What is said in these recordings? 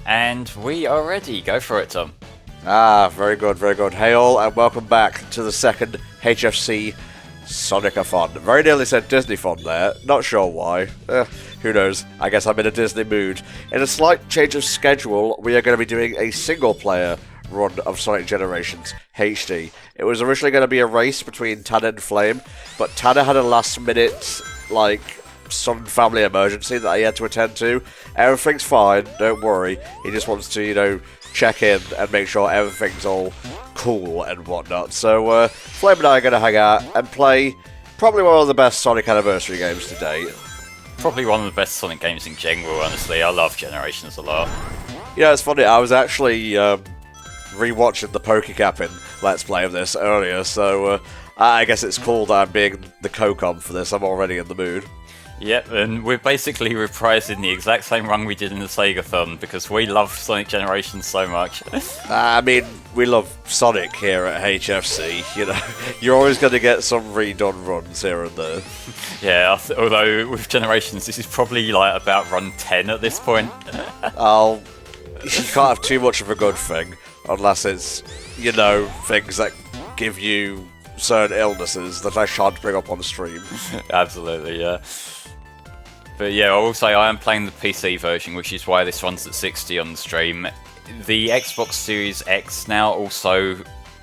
And we are ready. Go for it, Tom. Ah, very good, very good. Hey all, and welcome back to the second HFC Sonic-a-thon. Very nearly said Disney-thon there, not sure why. Who knows, I guess I'm in a Disney mood. In a slight change of schedule, we are going to be doing a single-player run of Sonic Generations HD. It was originally going to be a race between Tanner and Flame, but Tanner had a last-minute, some family emergency that he had to attend to. Everything's fine, don't worry. He just wants to, check in and make sure everything's all cool and whatnot. So, Flame and I are going to hang out and play probably one of the best Sonic Anniversary games to date. Probably one of the best Sonic games in general, honestly. I love Generations a lot. Yeah, it's funny, I was actually rewatching the PokeCapping Let's Play of this earlier, so I guess it's cool that I'm being the co-com for this. I'm already in the mood. Yep, and we're basically reprising the exact same run we did in the Sega-thon because we love Sonic Generations so much. I mean, we love Sonic here at HFC, You're always going to get some redone runs here and there. Yeah, although with Generations, this is probably about run 10 at this point. Oh, you can't have too much of a good thing unless it's, things that give you certain illnesses that I shan't bring up on the stream. Absolutely, yeah. But yeah, I will say I am playing the PC version, which is why this runs at 60 on the stream. The Xbox Series X now also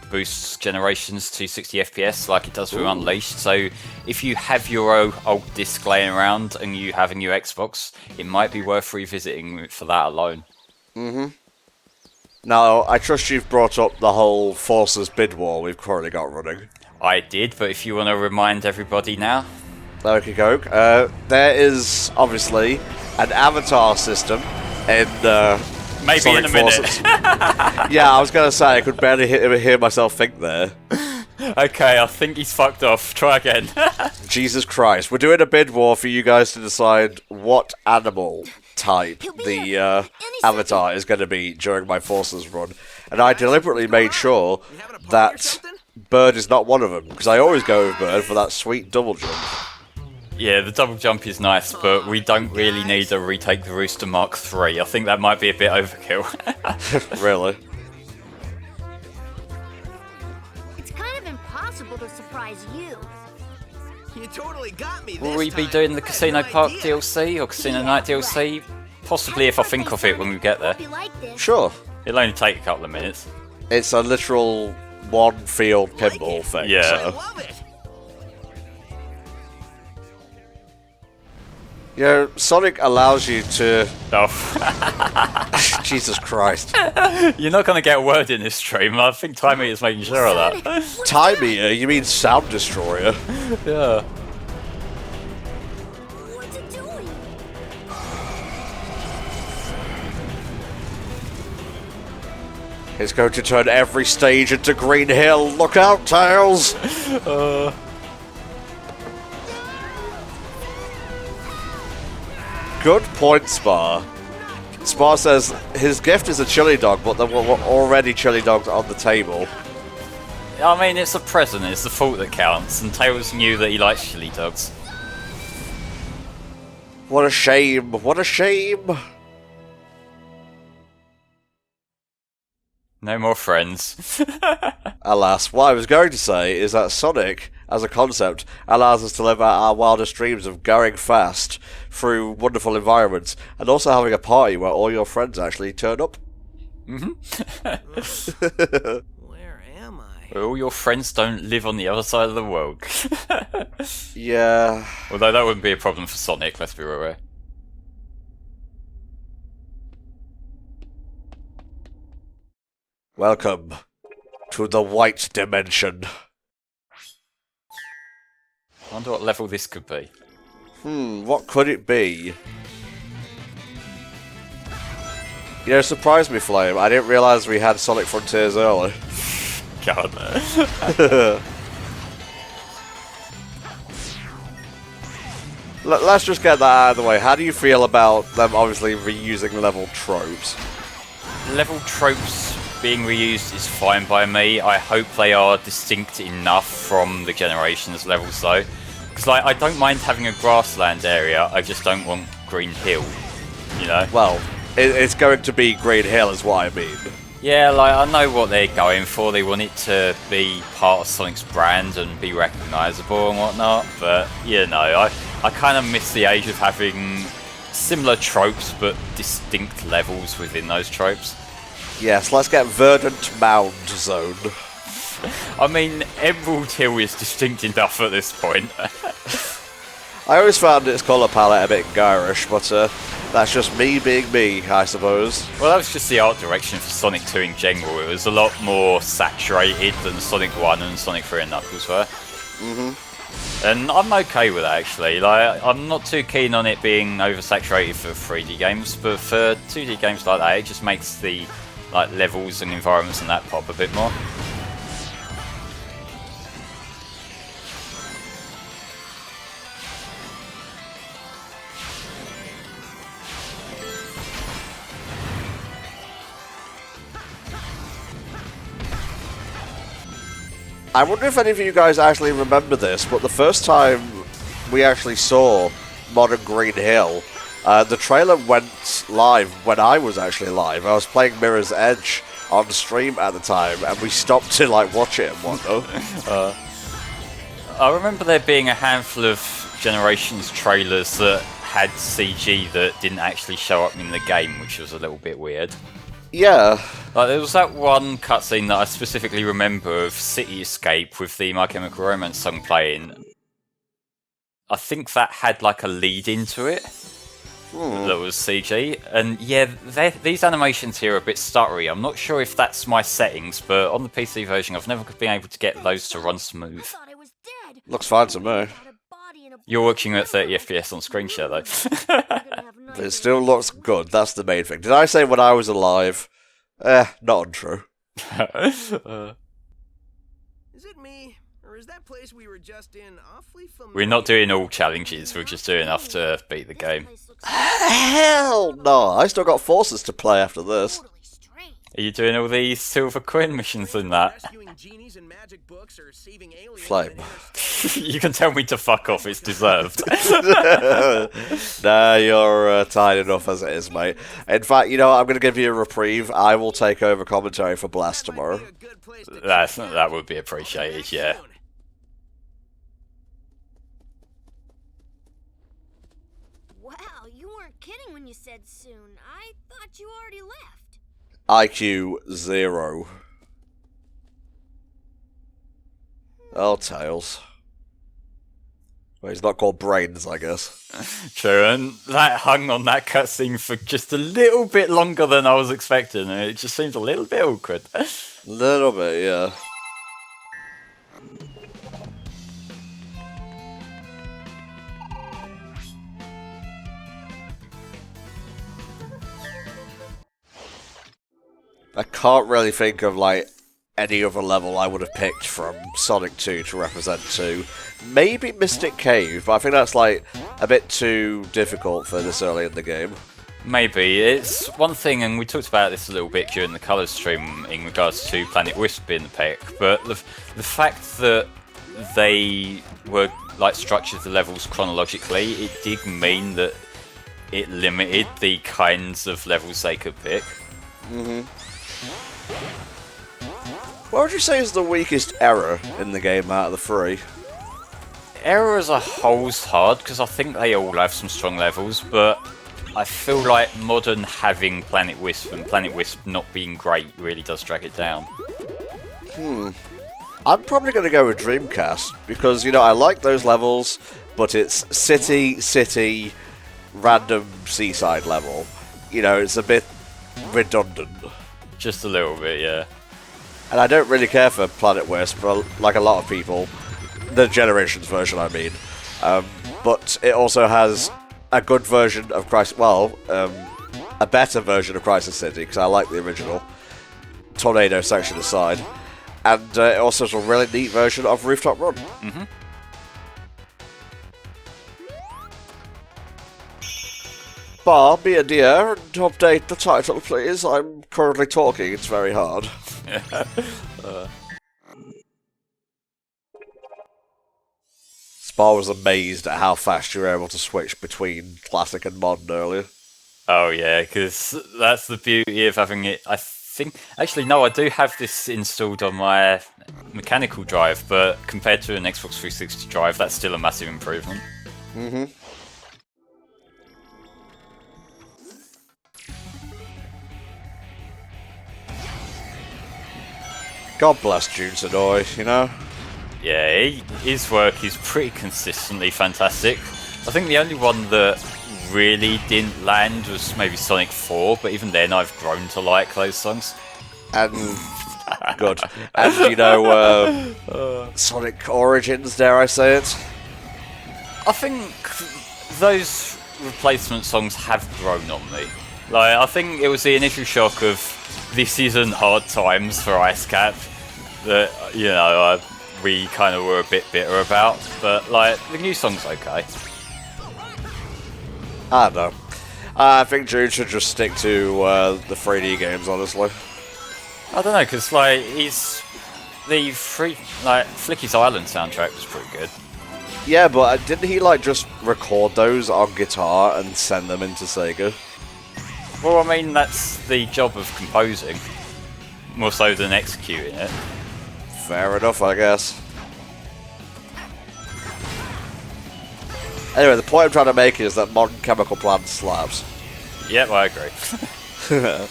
boosts Generations to 60 FPS like it does with Unleashed, so if you have your old disc laying around and you have a new Xbox, it might be worth revisiting for that alone. Now, I trust you've brought up the whole Forces bid war we've currently got running. I did, but if you want to remind everybody now. Okay, Coke. There is, obviously, an avatar system in maybe Sonic in a minute. Forces. Yeah, I was going to say, I could barely hear myself think there. Okay, I think he's fucked off. Try again. Jesus Christ. We're doing a bid war for you guys to decide what animal type the avatar is going to be during my Forces run. And I deliberately made sure that Bird is not one of them, because I always go with Bird for that sweet double jump. Yeah, the double jump is nice, but we don't really need a Retake the Rooster Mark III. I think that might be a bit overkill. Really? It's kind of impossible to surprise you. You totally got me. Will we be doing the Casino Park DLC or Casino Night DLC? Possibly if I think of it when we get there. Sure. It'll only take a couple of minutes. It's a literal one-field pinball thing. Yeah. So. I love it. Sonic allows you to... Oh. Jesus Christ. You're not going to get a word in this stream. I think Timey is making sure of that. Time Eater? You mean Sound Destroyer? Yeah. What's it doing? It's going to turn every stage into Green Hill. Look out, Tails! Good point, Spar. Spar says his gift is a chili dog, but there were already chili dogs on the table. I mean, it's a present. It's the thought that counts. And Tails knew that he likes chili dogs. What a shame. What a shame. No more friends. Alas, what I was going to say is that Sonic, as a concept, allows us to live out our wildest dreams of going fast through wonderful environments, and also having a party where all your friends actually turn up. Where am I? Where all your friends don't live on the other side of the world. Yeah. Although that wouldn't be a problem for Sonic, let's be real. Welcome to the White Dimension. I wonder what level this could be. What could it be? Surprised me, Flame. I didn't realise we had Sonic Frontiers early. God. Let's just get that out of the way. How do you feel about them obviously reusing level tropes? Level tropes being reused is fine by me. I hope they are distinct enough from the Generations levels though. Because I don't mind having a grassland area, I just don't want Green Hill, you know? Well, it's going to be Green Hill, is what I mean. Yeah, like, I know what they're going for. They want it to be part of Sonic's brand and be recognisable and whatnot, but, you know, I kind of miss the age of having similar tropes, but distinct levels within those tropes. Yes, let's get Verdant Mound Zone. I mean, Emerald Hill is distinct enough at this point. I always found its colour palette a bit garish, but that's just me being me, I suppose. Well, that was just the art direction for Sonic 2 in general. It was a lot more saturated than Sonic 1 and Sonic 3 and Knuckles were. And I'm okay with that, actually. Like, I'm not too keen on it being oversaturated for 3D games, but for 2D games like that, it just makes the levels and environments and that pop a bit more. I wonder if any of you guys actually remember this, but the first time we actually saw Modern Green Hill, the trailer went live when I was actually live. I was playing Mirror's Edge on stream at the time, and we stopped to watch it and whatnot. I remember there being a handful of Generations trailers that had CG that didn't actually show up in the game, which was a little bit weird. Yeah. Like, there was that one cutscene that I specifically remember of City Escape with the My Chemical Romance song playing. I think that had a lead into it that was CG. And yeah, these animations here are a bit stuttery. I'm not sure if that's my settings, but on the PC version I've never been able to get those to run smooth. Looks fine to me. You're watching at 30 FPS on screen share though. It still looks good, that's the main thing. Did I say when I was alive? Not untrue. Is it me, or is that place we were just in awfully familiar? We're not doing all challenges, we're just doing enough to beat the game. Hell no, I still got Forces to play after this. Are you doing all these silver coin missions and that? Rescuing genies and magic books or saving aliens Flame. in interstellar- You can tell me to fuck off, it's deserved. Nah, you're tired enough as it is, mate. In fact, you know what, I'm going to give you a reprieve. I will take over commentary for Blast tomorrow. Might be a good place to That would be appreciated, yeah. Wow, you weren't kidding when you said soon. I thought you already left. IQ 0. Oh, Tails. Well, he's not called Brains, I guess. True, and that hung on that cutscene for just a little bit longer than I was expecting, and it just seemed a little bit awkward. Little bit, yeah. I can't really think of any other level I would have picked from Sonic 2 to represent 2. Maybe Mystic Cave, but I think that's a bit too difficult for this early in the game. Maybe. It's one thing, and we talked about this a little bit during the colours stream in regards to Planet Wisp being the pick, but the fact that they were structured the levels chronologically, it did mean that it limited the kinds of levels they could pick. What would you say is the weakest error in the game out of the three? Error as a whole's hard, because I think they all have some strong levels, but I feel like Modern having Planet Wisp and Planet Wisp not being great really does drag it down. I'm probably going to go with Dreamcast, because, I like those levels, but it's city, random seaside level. It's a bit redundant. Just a little bit, yeah. And I don't really care for Planet Wisp, like a lot of people. The Generations version, I mean. But it also has a good version of Crisis... Well, a better version of Crisis City, because I like the original. Tornado section aside. And it also has a really neat version of Rooftop Run. Bar, be a dear, and update the title, please. I'm currently talking, it's very hard. Spar was amazed at how fast you were able to switch between classic and modern earlier. Oh yeah, because that's the beauty of having it. I think actually no, I do have this installed on my mechanical drive, but compared to an Xbox 360 drive, that's still a massive improvement. God bless June Sonoy, you know? Yeah, his work is pretty consistently fantastic. I think the only one that really didn't land was maybe Sonic 4, but even then I've grown to like those songs. And good. And you know, Sonic Origins, dare I say it? I think those replacement songs have grown on me. Like, I think it was the initial shock of this isn't hard times for Ice Cap that, you know, we kind of were a bit bitter about, but like, the new song's okay. I don't know. I think June should just stick to the 3D games, honestly. I don't know, because like, the Flicky's Island soundtrack was pretty good. Yeah, but didn't he like just record those on guitar and send them into Sega? Well, I mean, that's the job of composing, more so than executing it. Fair enough, I guess. Anyway, the point I'm trying to make is that Modern Chemical Plant slaps. Yep, I agree. Am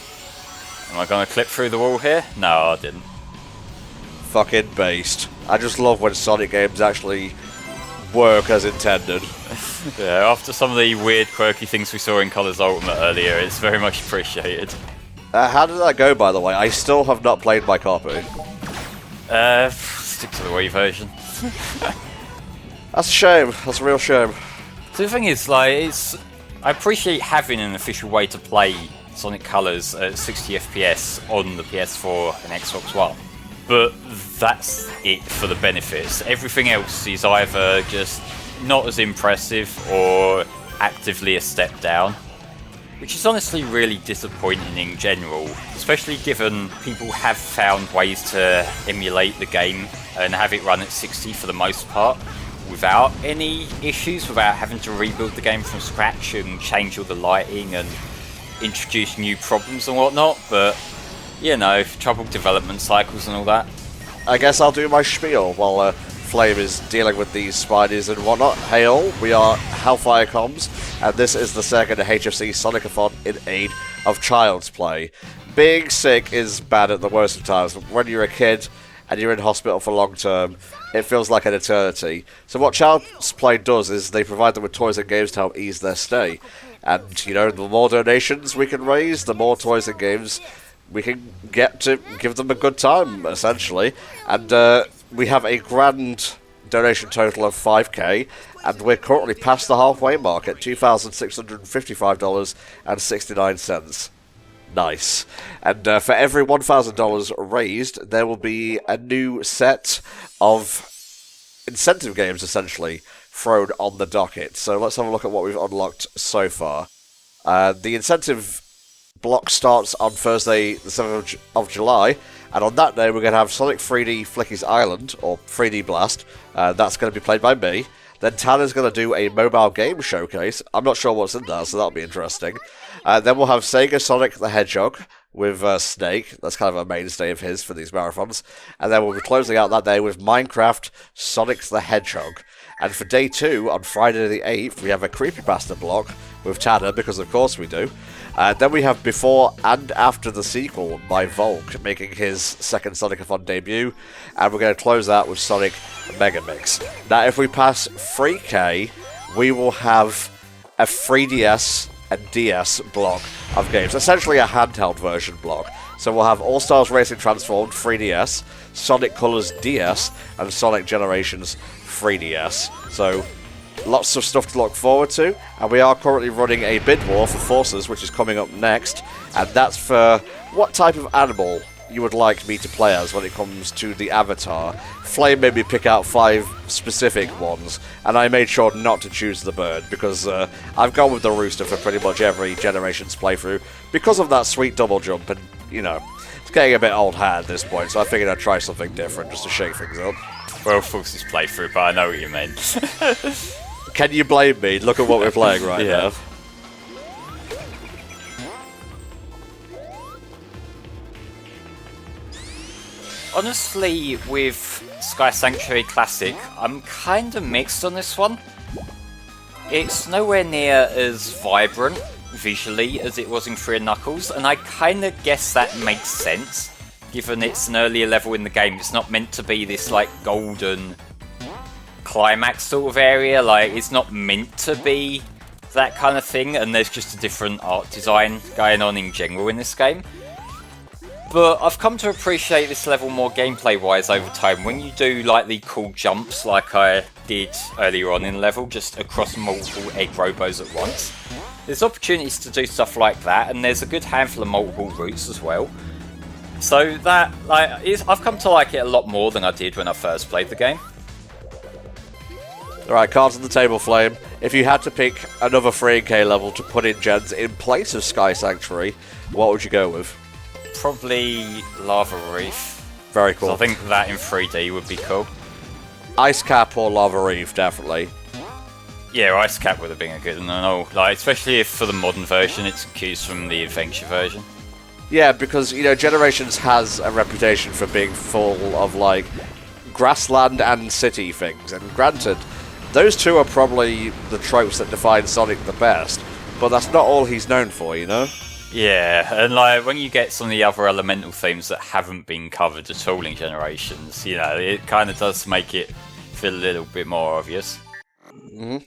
I going to clip through the wall here? No, I didn't. Fucking based. I just love when Sonic games actually work as intended. Yeah, after some of the weird, quirky things we saw in Colours Ultimate earlier, it's very much appreciated. How did that go, by the way? I still have not played my copy. Stick to the Wii version. That's a shame. That's a real shame. So the thing is, like, I appreciate having an official way to play Sonic Colors at 60 FPS on the PS4 and Xbox One, but that's it for the benefits. Everything else is either just not as impressive or actively a step down, which is honestly really disappointing in general, especially given people have found ways to emulate the game and have it run at 60 for the most part without any issues, without having to rebuild the game from scratch and change all the lighting and introduce new problems and whatnot. But, you know, troubled development cycles and all that. I guess I'll do my spiel while Flame is dealing with these spiders and whatnot. Hey all, we are HellfireComms, and this is the second HFC Sonic-a-thon in aid of Child's Play. Being sick is bad at the worst of times, but when you're a kid and you're in hospital for long term, it feels like an eternity. So what Child's Play does is they provide them with toys and games to help ease their stay. And, you know, the more donations we can raise, the more toys and games we can get to give them a good time, essentially. And we have a grand donation total of 5k, and we're currently past the halfway mark at $2,655.69. Nice. And for every $1,000 raised, there will be a new set of incentive games, essentially, thrown on the docket. So let's have a look at what we've unlocked so far. The incentive block starts on Thursday, the 7th of July, and on that day we're going to have Sonic 3D Flicky's Island, or 3D Blast. That's going to be played by me. Then Tanner's going to do a mobile game showcase. I'm not sure what's in that, so that'll be interesting. Then we'll have Sega Sonic the Hedgehog with Snake. That's kind of a mainstay of his for these marathons. And then we'll be closing out that day with Minecraft Sonic the Hedgehog. And for day 2, on Friday the 8th, we have a Creepypasta block with Tanner, because of course we do. Then we have Before and After the Sequel by Volk, making his second Sonic-a-thon debut. And we're going to close out with Sonic Mega Mix. Now, if we pass 3k, we will have a 3DS and DS block of games. Essentially a handheld version block. So we'll have All Stars Racing Transformed 3DS, Sonic Colors DS, and Sonic Generations 3DS. So lots of stuff to look forward to, and we are currently running a bid war for Forces, which is coming up next, and that's for what type of animal you would like me to play as when it comes to the avatar. Flame made me pick out 5 specific ones, and I made sure not to choose the bird, because I've gone with the rooster for pretty much every Generations playthrough, because of that sweet double jump, and, you know, it's getting a bit old hat at this point, so I figured I'd try something different, just to shake things up. Well, Forces playthrough, but I know what you mean. Can you blame me? Look at what we're playing right now. Honestly, with Sky Sanctuary Classic, I'm kind of mixed on this one. It's nowhere near as vibrant visually as it was in 3 Knuckles, and I kind of guess that makes sense, given it's an earlier level in the game. It's not meant to be this like golden climax sort of area, like it's not meant to be that kind of thing, and there's just a different art design going on in general in this game. But I've come to appreciate this level more gameplay-wise over time. When you do like the cool jumps like I did earlier on in the level, just across multiple egg robos at once, there's opportunities to do stuff like that, and there's a good handful of multiple routes as well. So that, like, I've come to like it a lot more than I did when I first played the game. Alright, cards on the table, Flame. If you had to pick another 3K level to put in gens in place of Sky Sanctuary, what would you go with? Probably Lava Reef. Very cool. So I think that in 3D would be cool. Ice Cap or Lava Reef, definitely. Yeah, Ice Cap would have been a good one, like, especially if for the modern version it's cues from the adventure version. Yeah, because, you know, Generations has a reputation for being full of, like, grassland and city things, and granted, those two are probably the tropes that define Sonic the best, but that's not all he's known for, you know? Yeah, and like when you get some of the other elemental themes that haven't been covered at all in Generations, you know, it kind of does make it feel a little bit more obvious. Mm-hmm.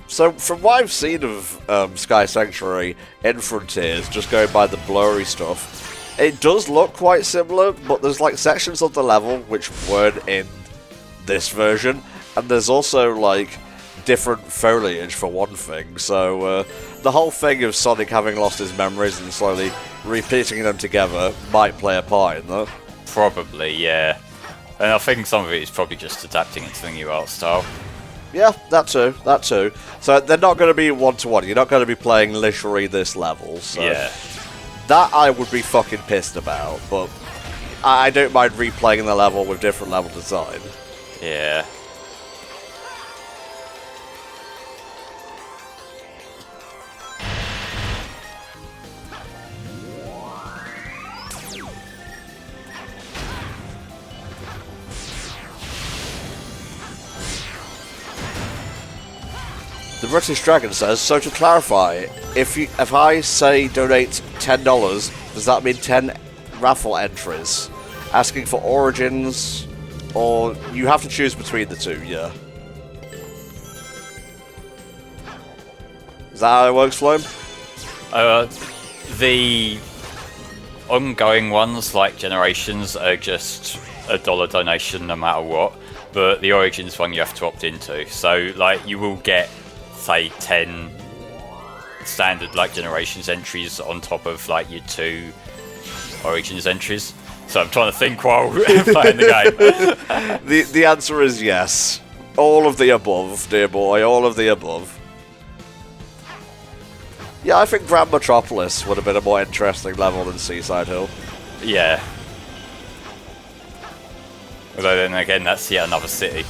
So, from what I've seen of Sky Sanctuary in Frontiers, just going by the blurry stuff, it does look quite similar, but there's like sections of the level which weren't in this version, and there's also like different foliage for one thing, so the whole thing of Sonic having lost his memories and slowly repeating them together might play a part in that. Probably, yeah. And I think some of it is probably just adapting it to the new art style. Yeah, that too. So they're not going to be one-to-one. You're not going to be playing literally this level. So Yeah. that I would be fucking pissed about, but I don't mind replaying the level with different level design. Yeah. The British Dragon says, so to clarify, if I say donate $10, does that mean 10 raffle entries? Asking for Origins, or you have to choose between the two, yeah. Is that how it works, Flame? The ongoing ones, like Generations, are just a $1 donation no matter what, but the Origins one you have to opt into. So, like, you will get, say, 10 standard, like, Generations entries on top of, like, your 2 Origins entries. So I'm trying to think while playing the game. The answer is yes. All of the above, dear boy, all of the above. Yeah, I think Grand Metropolis would have been a more interesting level than Seaside Hill. Yeah. Although then again, that's yet another city.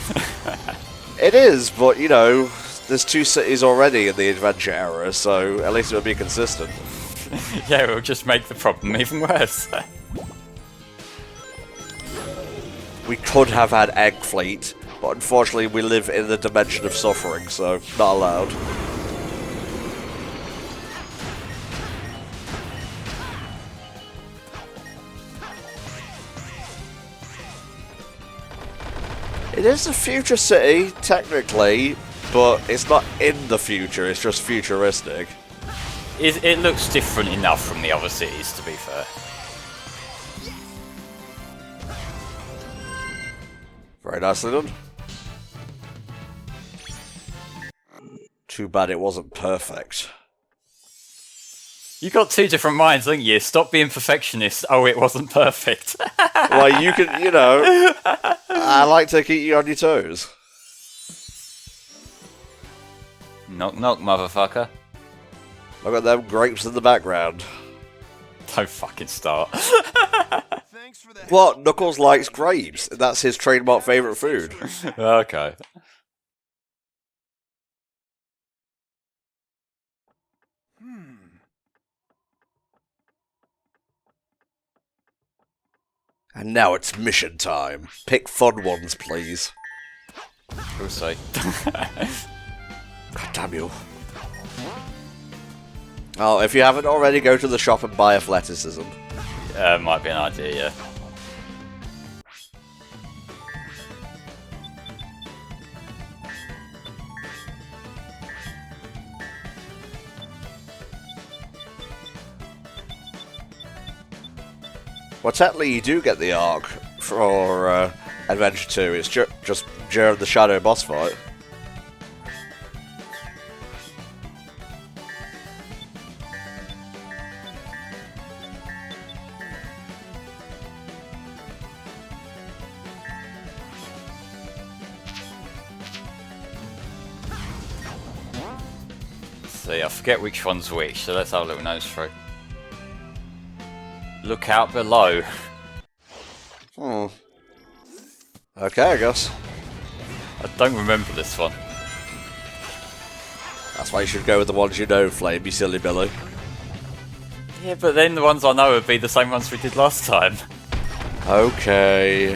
It is, but you know, there's 2 cities already in the adventure era, so at least it would be consistent. Yeah, it'll just make the problem even worse. We could have had Egg Fleet, but unfortunately we live in the dimension of suffering, so not allowed. It is a future city, technically, but it's not in the future, it's just futuristic. It looks different enough from the other cities, to be fair. Very nicely done. Too bad it wasn't perfect. You got two different minds, don't you? Stop being perfectionist. Oh, it wasn't perfect. Well, you can, you know, I like to keep you on your toes. Knock knock, motherfucker. Look at them grapes in the background. Don't fucking start. Thanks for that. What? Knuckles likes grapes. That's his trademark favourite food. Okay. And now it's mission time. Pick fun ones, please. We'll see. God damn you. Oh, if you haven't already, go to the shop and buy athleticism. Might be an idea, yeah. Well, technically you do get the arc for Adventure 2. It's just during the Shadow boss fight. See, I forget which one's which, so let's have a little nose through. Look out below. Hmm. Okay, I guess. I don't remember this one. That's why you should go with the ones you know, Flame, you silly Billy. Yeah, but then the ones I know would be the same ones we did last time. Okay.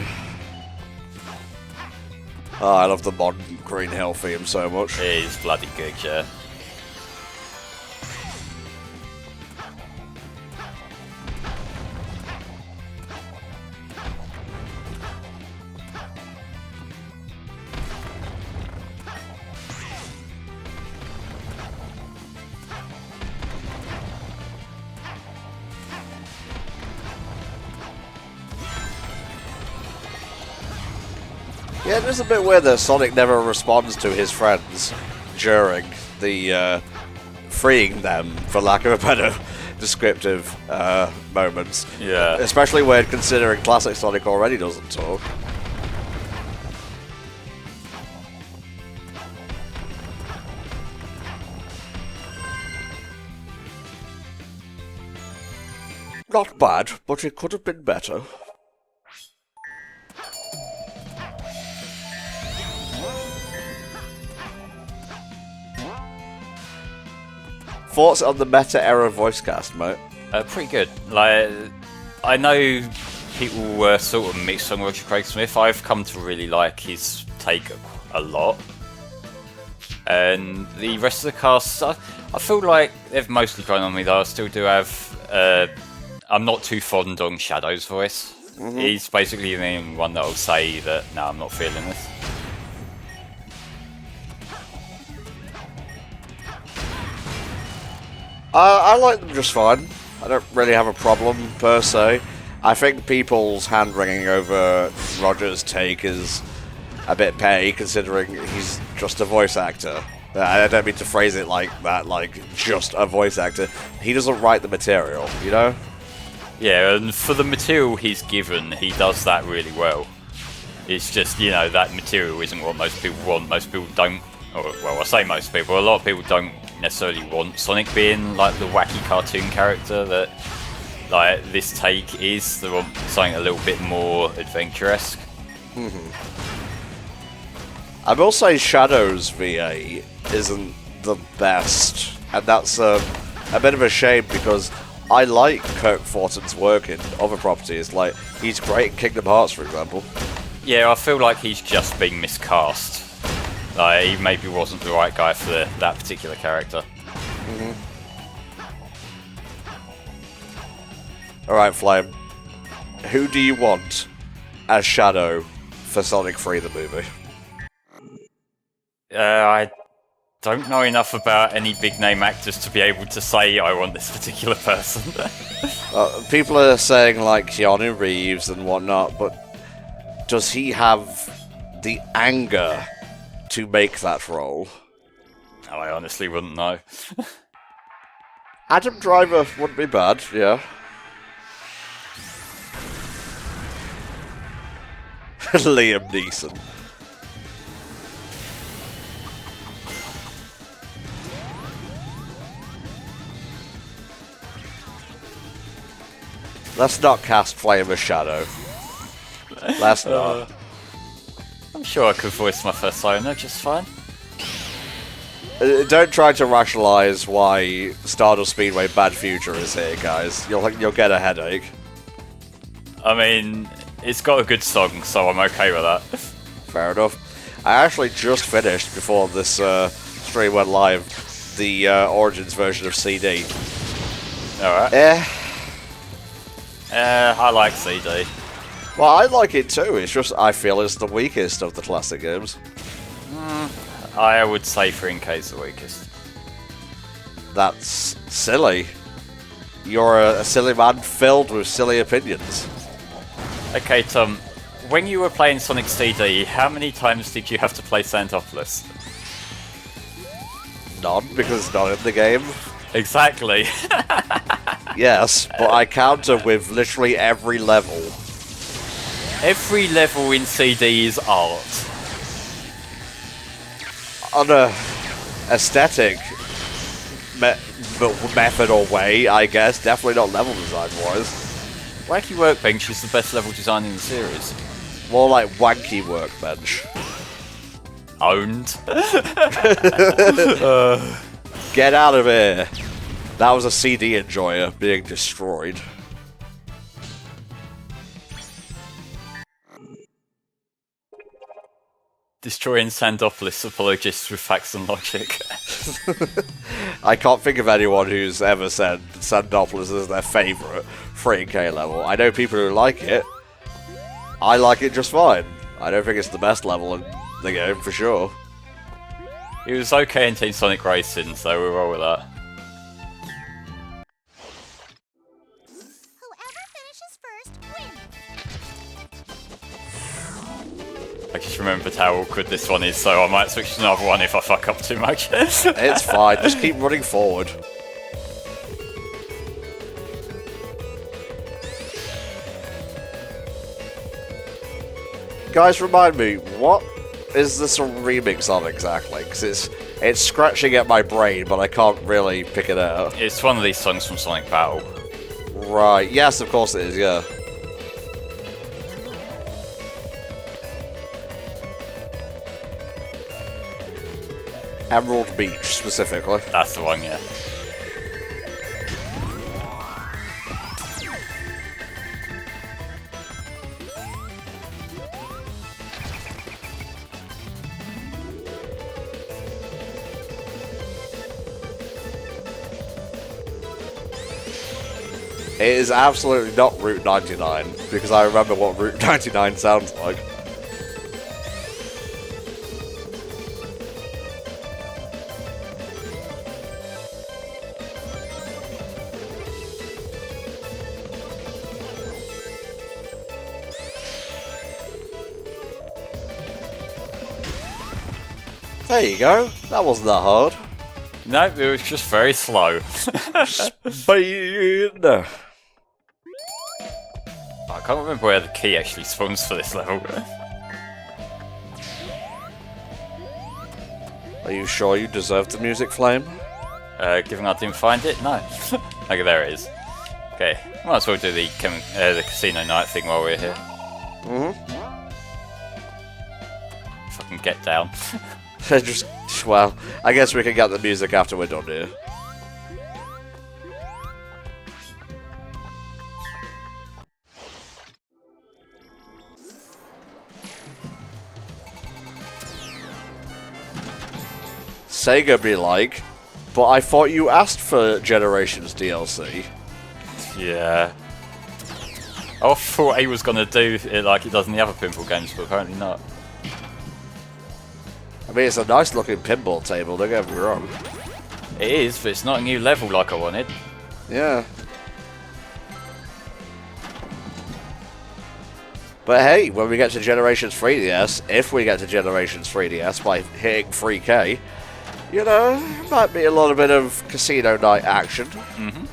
Oh, I love the modern Green Hill theme so much. It is bloody good, yeah. Yeah, it is a bit weird that Sonic never responds to his friends during the freeing them, for lack of a better descriptive moments. Yeah. Especially when considering Classic Sonic already doesn't talk. Not bad, but it could have been better. Thoughts on the meta era voice cast, mate? Pretty good. Like, I know people were sort of mixed on Roger Craig Smith. I've come to really like his take a lot. And the rest of the cast, I feel like they've mostly grown on me though. I still do have... I'm not too fond on Shadow's voice. He's basically the only one that'll say that, no, I'm not feeling this. I like them just fine. I don't really have a problem, per se. I think people's hand-wringing over Roger's take is a bit petty, considering he's just a voice actor. I don't mean to phrase it like that, like, just a voice actor. He doesn't write the material, you know? Yeah, and for the material he's given, he does that really well. It's just, you know, that material isn't what most people want. Most people don't, or, well, I say most people, a lot of people don't necessarily want Sonic being, like, the wacky cartoon character that, like, this take is. They want something a little bit more adventuresque. I will say Shadow's VA isn't the best, and that's a bit of a shame because I like Kirk Thornton's work in other properties. Like, he's great in Kingdom Hearts, for example. Yeah, I feel like he's just been miscast. Like, he maybe wasn't the right guy for that particular character. Alright, Flame. Who do you want as Shadow for Sonic 3 the movie? I don't know enough about any big name actors to be able to say I want this particular person. People are saying like Keanu Reeves and whatnot, but does he have the anger to make that role? I honestly wouldn't know. Adam Driver wouldn't be bad, yeah. Liam Neeson. Let's not cast Flame of Shadow. Let's not. I'm sure I could voice my first owner just fine. Don't try to rationalize why Stardust Speedway Bad Future is here, guys. You'll get a headache. I mean, it's got a good song, so I'm okay with that. Fair enough. I actually just finished, before this stream went live, the Origins version of CD. Alright. I like CD. Well, I like it too, it's just I feel it's the weakest of the classic games. I would say 3K is the weakest. That's silly. You're a silly man filled with silly opinions. Okay, Tom, when you were playing Sonic CD, how many times did you have to play Sandopolis? None, because it's not in the game. Exactly. Yes, but I counter with literally every level. Every level in CD is art. On a aesthetic method or way, I guess. Definitely not level design-wise. Wacky Workbench is the best level design in the series. More like Wanky Workbench. Owned. Get out of here. That was a CD enjoyer being destroyed. Destroying Sandopolis apologists with facts and logic. I can't think of anyone who's ever said Sandopolis is their favourite 3K level. I know people who like it. I like it just fine. I don't think it's the best level in the game, for sure. It was okay in Team Sonic Racing, so we'll roll with that. Whoever finishes first wins. I just remembered how awkward this one is, so I might switch to another one if I fuck up too much. It's fine, just keep running forward. Guys, remind me, what is this a remix of exactly? Because it's scratching at my brain, but I can't really pick it out. It's one of these songs from Sonic Battle. Right, yes, of course it is, yeah. Emerald Beach, specifically. That's the one, yeah. It is absolutely not Route 99, because I remember what Route 99 sounds like. There you go. That wasn't that hard. No, it was just very slow. Speed. I can't remember where the key actually spawns for this level. Are you sure you deserve the music flame? Given I didn't find it, no. Okay, there it is. Okay, might as well do the casino night thing while we're here. If I can get down. Just, well, I guess we can get the music after we're done here. Sega be like, but I thought you asked for Generations DLC. Yeah. I thought he was gonna do it like he does in the other pinball games, but apparently not. I mean, it's a nice looking pinball table, don't get me wrong. It is, but it's not a new level like I wanted. Yeah. But hey, when we get to Generations 3DS, if we get to Generations 3DS by hitting 3K, You know, might be a little bit of casino night action. Mm-hmm.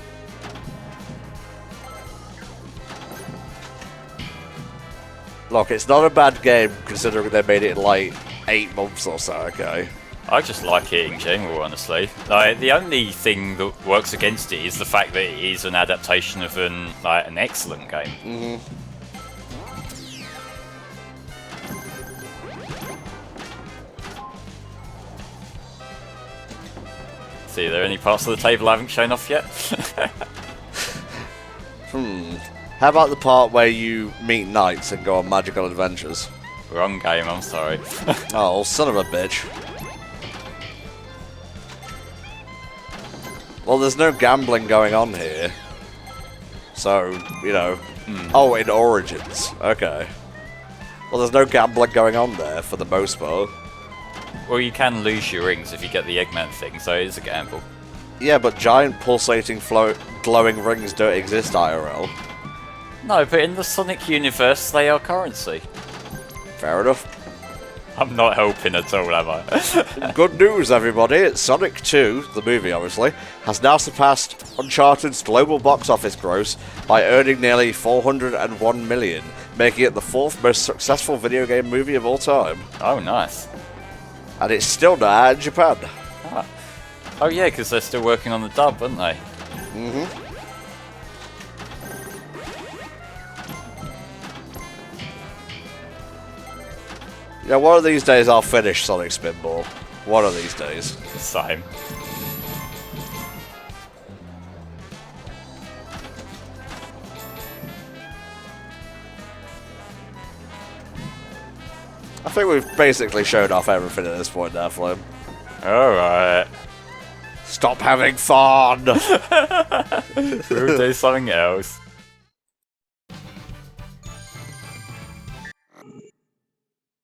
Look, it's not a bad game considering they made it in like 8 months or so, okay? I just like it in general, honestly. Like, the only thing that works against it is the fact that it is an adaptation of an excellent game. Mm-hmm. See, are there any parts of the table I haven't shown off yet? How about the part where you meet knights and go on magical adventures? Wrong game, I'm sorry. Oh, son of a bitch. Well, there's no gambling going on here. So, you know... Oh, in Origins. Okay. Well, there's no gambling going on there, for the most part. Well, you can lose your rings if you get the Eggman thing, so it is a gamble. Yeah, but giant pulsating glowing rings don't exist IRL. No, but in the Sonic universe, they are currency. Fair enough. I'm not helping at all, am I? Good news, everybody. Sonic 2, the movie obviously, has now surpassed Uncharted's global box office gross by earning nearly $401 million, making it the 4th most successful video game movie of all time. Oh, nice. And it's still not out in Japan. Ah. Oh yeah, because they're still working on the dub, aren't they? Mm-hmm. Yeah, one of these days I'll finish Sonic Spinball. One of these days. Same. I think we've basically shown off everything at this point now, Flame. Alright. Stop having fun! We'll do something else.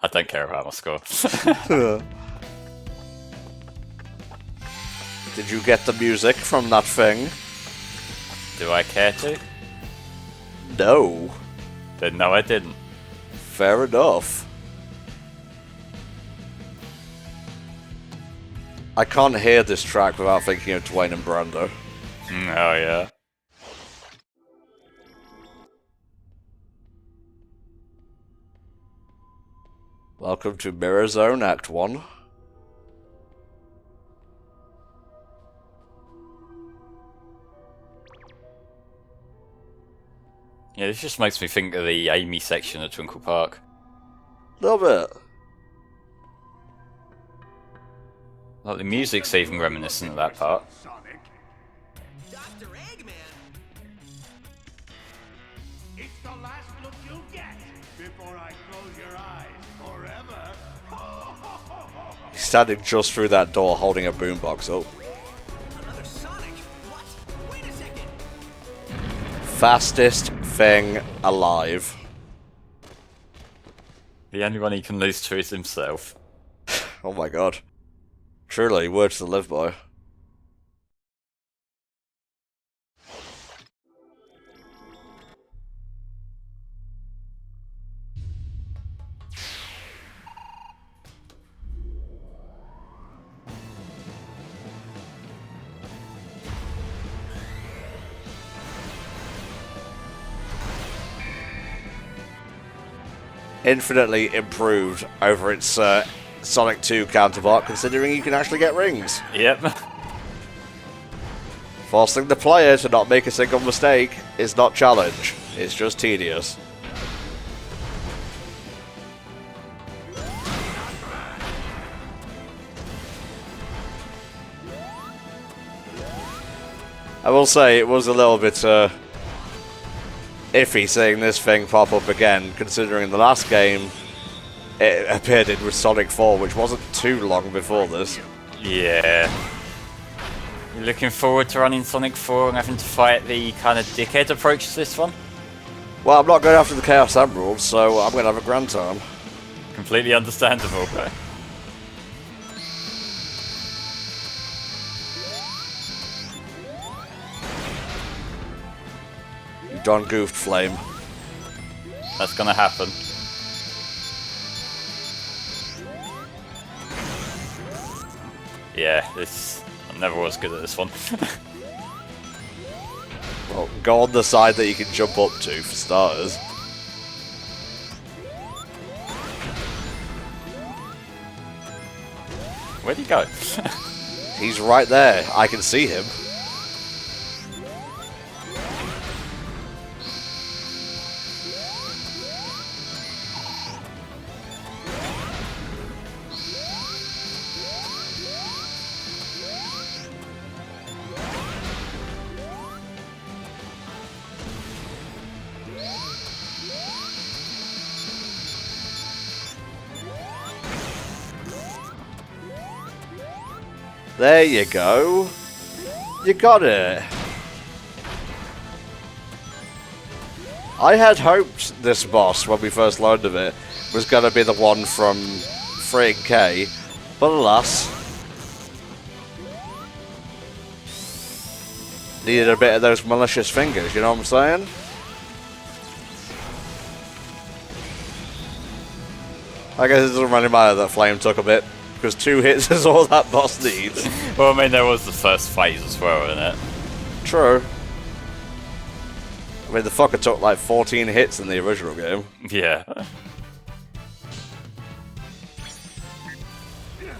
I don't care about my score. Did you get the music from that thing? Do I care to? No. Then no, I didn't. Fair enough. I can't hear this track without thinking of Dwayne and Brando. Oh yeah. Welcome to Mirror Zone Act 1. Yeah, this just makes me think of the Amy section of Twinkle Park. A little bit. Like, the music's even reminiscent of that part. Sonic. Dr. Eggman. It's the last look you'll get before I close your eyes forever. He's standing just through that door holding a boombox up. Another Sonic? What? Wait a second. Fastest thing alive. The only one he can lose to is himself. Oh my god. Truly, words to live by. Infinitely improved over its Sonic 2 counterpart, considering you can actually get rings. Yep. Forcing the player to not make a single mistake is not challenge, it's just tedious. I will say it was a little bit iffy seeing this thing pop up again, considering the last game it appeared in with Sonic 4, which wasn't too long before this. Yeah. You looking forward to running Sonic 4 and having to fight the kind of dickhead approach to this one? Well, I'm not going after the Chaos Emerald, so I'm going to have a grand time. Completely understandable. You done goofed, Flame. That's gonna happen. Yeah, I never was good at this one. Well, go on the side that you can jump up to, for starters. Where'd he go? He's right there. I can see him. There you go. You got it. I had hoped this boss, when we first learned of it, was going to be the one from 3 and K, but alas. Needed a bit of those malicious fingers, you know what I'm saying? I guess it doesn't really matter that Flame took a bit, because 2 hits is all that boss needs. Well, I mean, there was the first phase as well, isn't it? True. I mean, the fucker took like 14 hits in the original game. Yeah.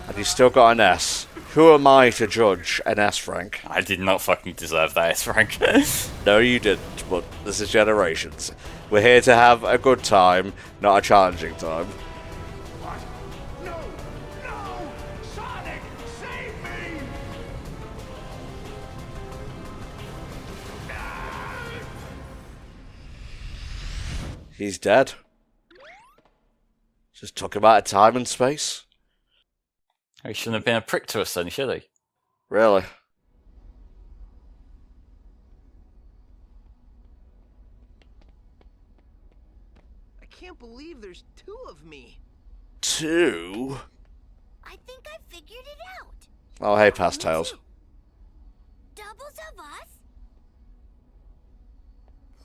And you still got an S. Who am I to judge an S rank? I did not fucking deserve that S rank. No, you didn't, but this is Generations. We're here to have a good time, not a challenging time. What? No! No! Sonic, save me! He's dead. Just took him out of time and space. He shouldn't have been a prick to us then, should he? Really? I can't believe there's 2 of me. 2? I think I figured it out. Oh, hey, Pastels. Doubles of us?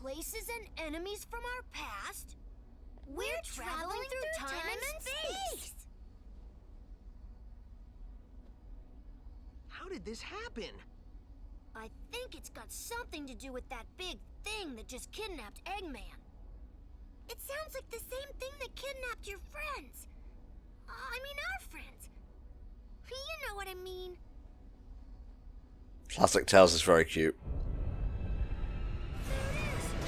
Places and enemies from our past? We're traveling through time and space! How did this happen? I think it's got something to do with that big thing that just kidnapped Eggman. It sounds like the same thing that kidnapped your friends. I mean our friends. You know what I mean. Plastic Tails is very cute.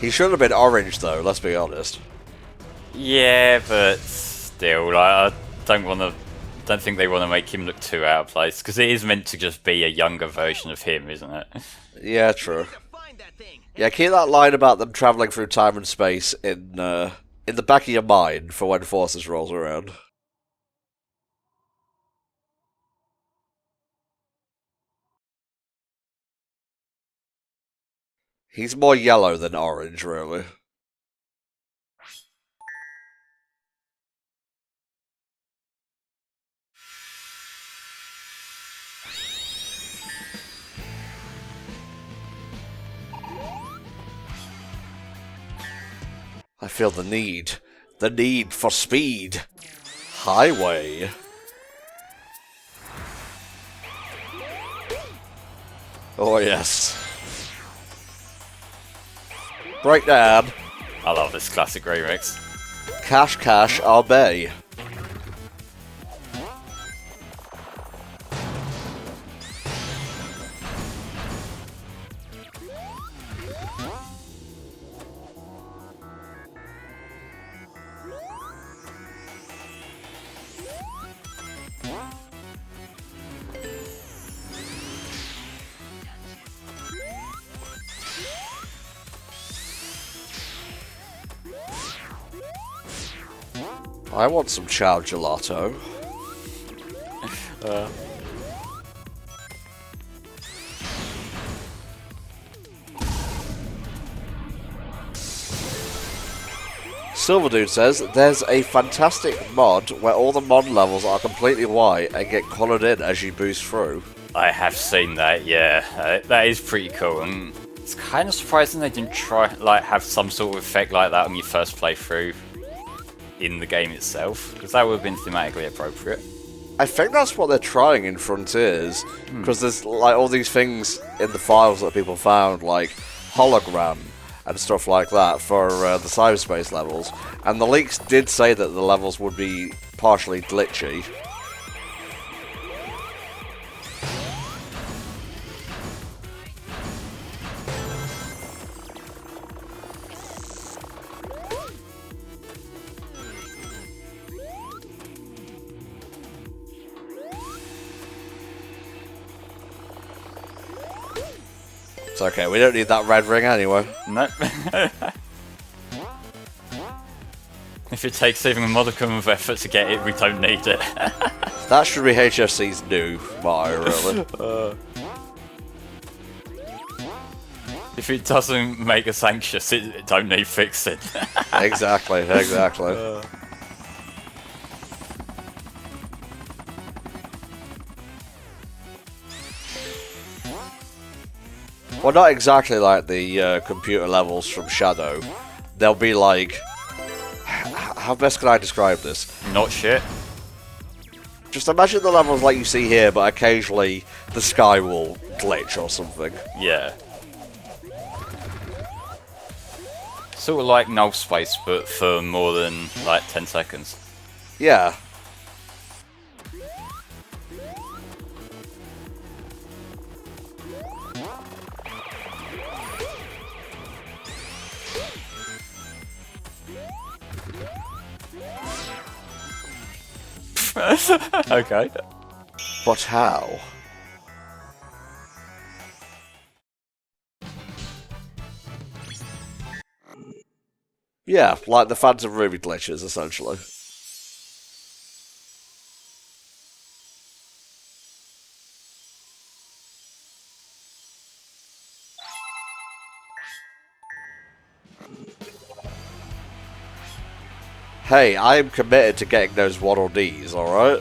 He should have been orange, though, let's be honest. Yeah, but still, like, I don't think they want to make him look too out of place, because it is meant to just be a younger version of him, isn't it? Yeah, true. Find that thing. Yeah, keep that line about them travelling through time and space in the back of your mind for when Forces rolls around. He's more yellow than orange, really. I feel the need for speed. Highway. Oh yes. Breakdown. I love this classic remix. Cash, cash, obey. I want some chow gelato. Silver Dude says, there's a fantastic mod where all the mod levels are completely white and get coloured in as you boost through. I have seen that, yeah. That is pretty cool, and it's kind of surprising they didn't try, have some sort of effect like that on your first playthrough in the game itself, because that would have been thematically appropriate. I think that's what they're trying in Frontiers, because there's like all these things in the files that people found, like hologram and stuff like that for the cyberspace levels, and the leaks did say that the levels would be partially glitchy. It's okay, we don't need that red ring anyway. Nope. If it takes even a modicum of effort to get it, we don't need it. That should be HFC's new motto, really. If it doesn't make us anxious, it don't need fixing. Exactly. Well, not exactly like the computer levels from Shadow. They'll be like... How best can I describe this? Not shit. Just imagine the levels like you see here, but occasionally the sky will glitch or something. Yeah. Sort of like null space, but for more than like 10 seconds. Yeah. Okay. But how? Yeah, like the Phantom Ruby glitches, essentially. Hey, I am committed to getting those Waddle Dees, alright?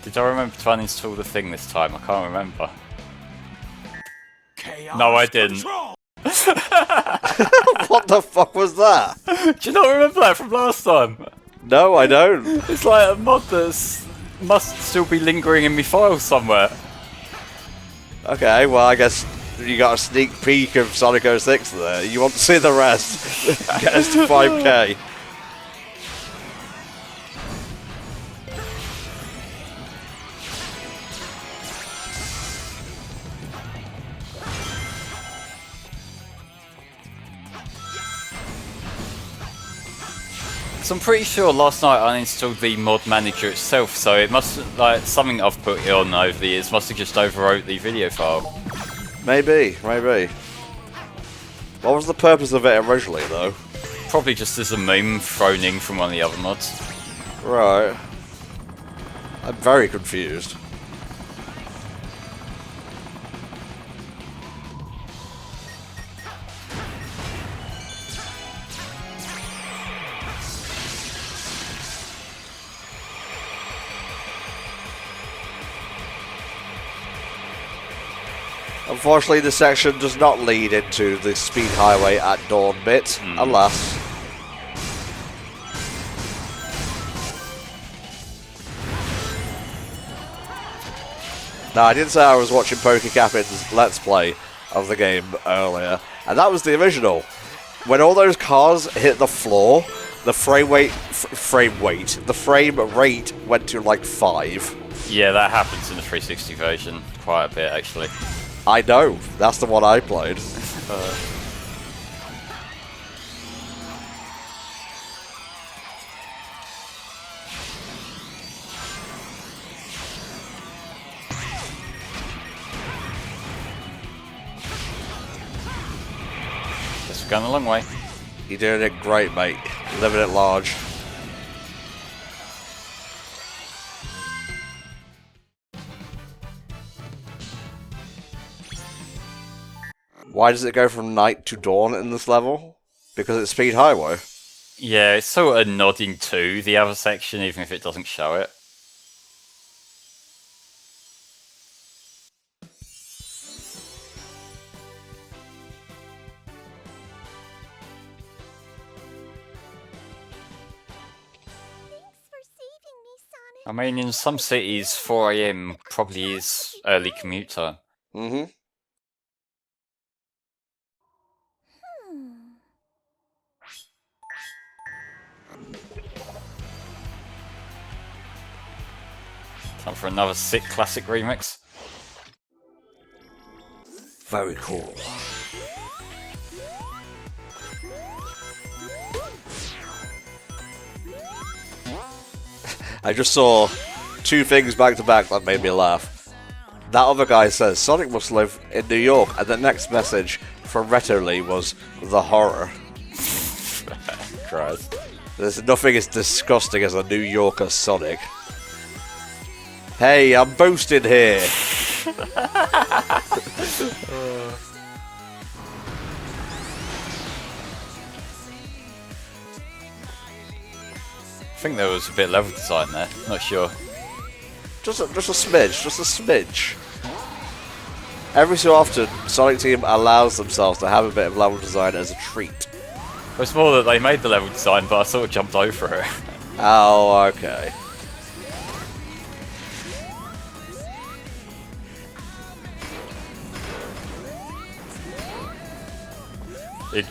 Did I remember to uninstall the thing this time? I can't remember. Chaos No, I didn't. Control. What the fuck was that? Do you not remember that from last time? No, I don't. It's like a mod that must still be lingering in my files somewhere. Okay, well, I guess you got a sneak peek of Sonic 06 there. You want to see the rest? Get us to 5k. So I'm pretty sure last night I uninstalled the mod manager itself, so it must, like, something I've put it on over the years must have just overwrote the video file. Maybe. What was the purpose of it originally, though? Probably just as a meme thrown in from one of the other mods. Right. I'm very confused. Unfortunately, this section does not lead into the speed highway at dawn bit, alas. Now, I did say I was watching PokeCapin's Let's Play of the game earlier, and that was the original. When all those cars hit the floor, the frame rate went to like 5. Yeah, that happens in the 360 version quite a bit, actually. I know, that's the one I played. Guess we're going a long way. You're doing it great, mate. Living it large. Why does it go from night to dawn in this level? Because it's speed highway. Yeah, it's sort of nodding to the other section, even if it doesn't show it. Thanks for saving me, Sonic. I mean, in some cities, 4 AM probably is early commute time. Mm-hmm. Time for another sick classic remix. Very cool. I just saw two things back to back that made me laugh. That other guy says Sonic must live in New York, and the next message from Retoli was the horror. Christ. There's nothing as disgusting as a New Yorker Sonic. Hey, I'm boasting here. I think there was a bit of level design there, not sure. Just a smidge, just a smidge. Every so often, Sonic Team allows themselves to have a bit of level design as a treat. It's more that they made the level design, but I sort of jumped over it. Oh, okay.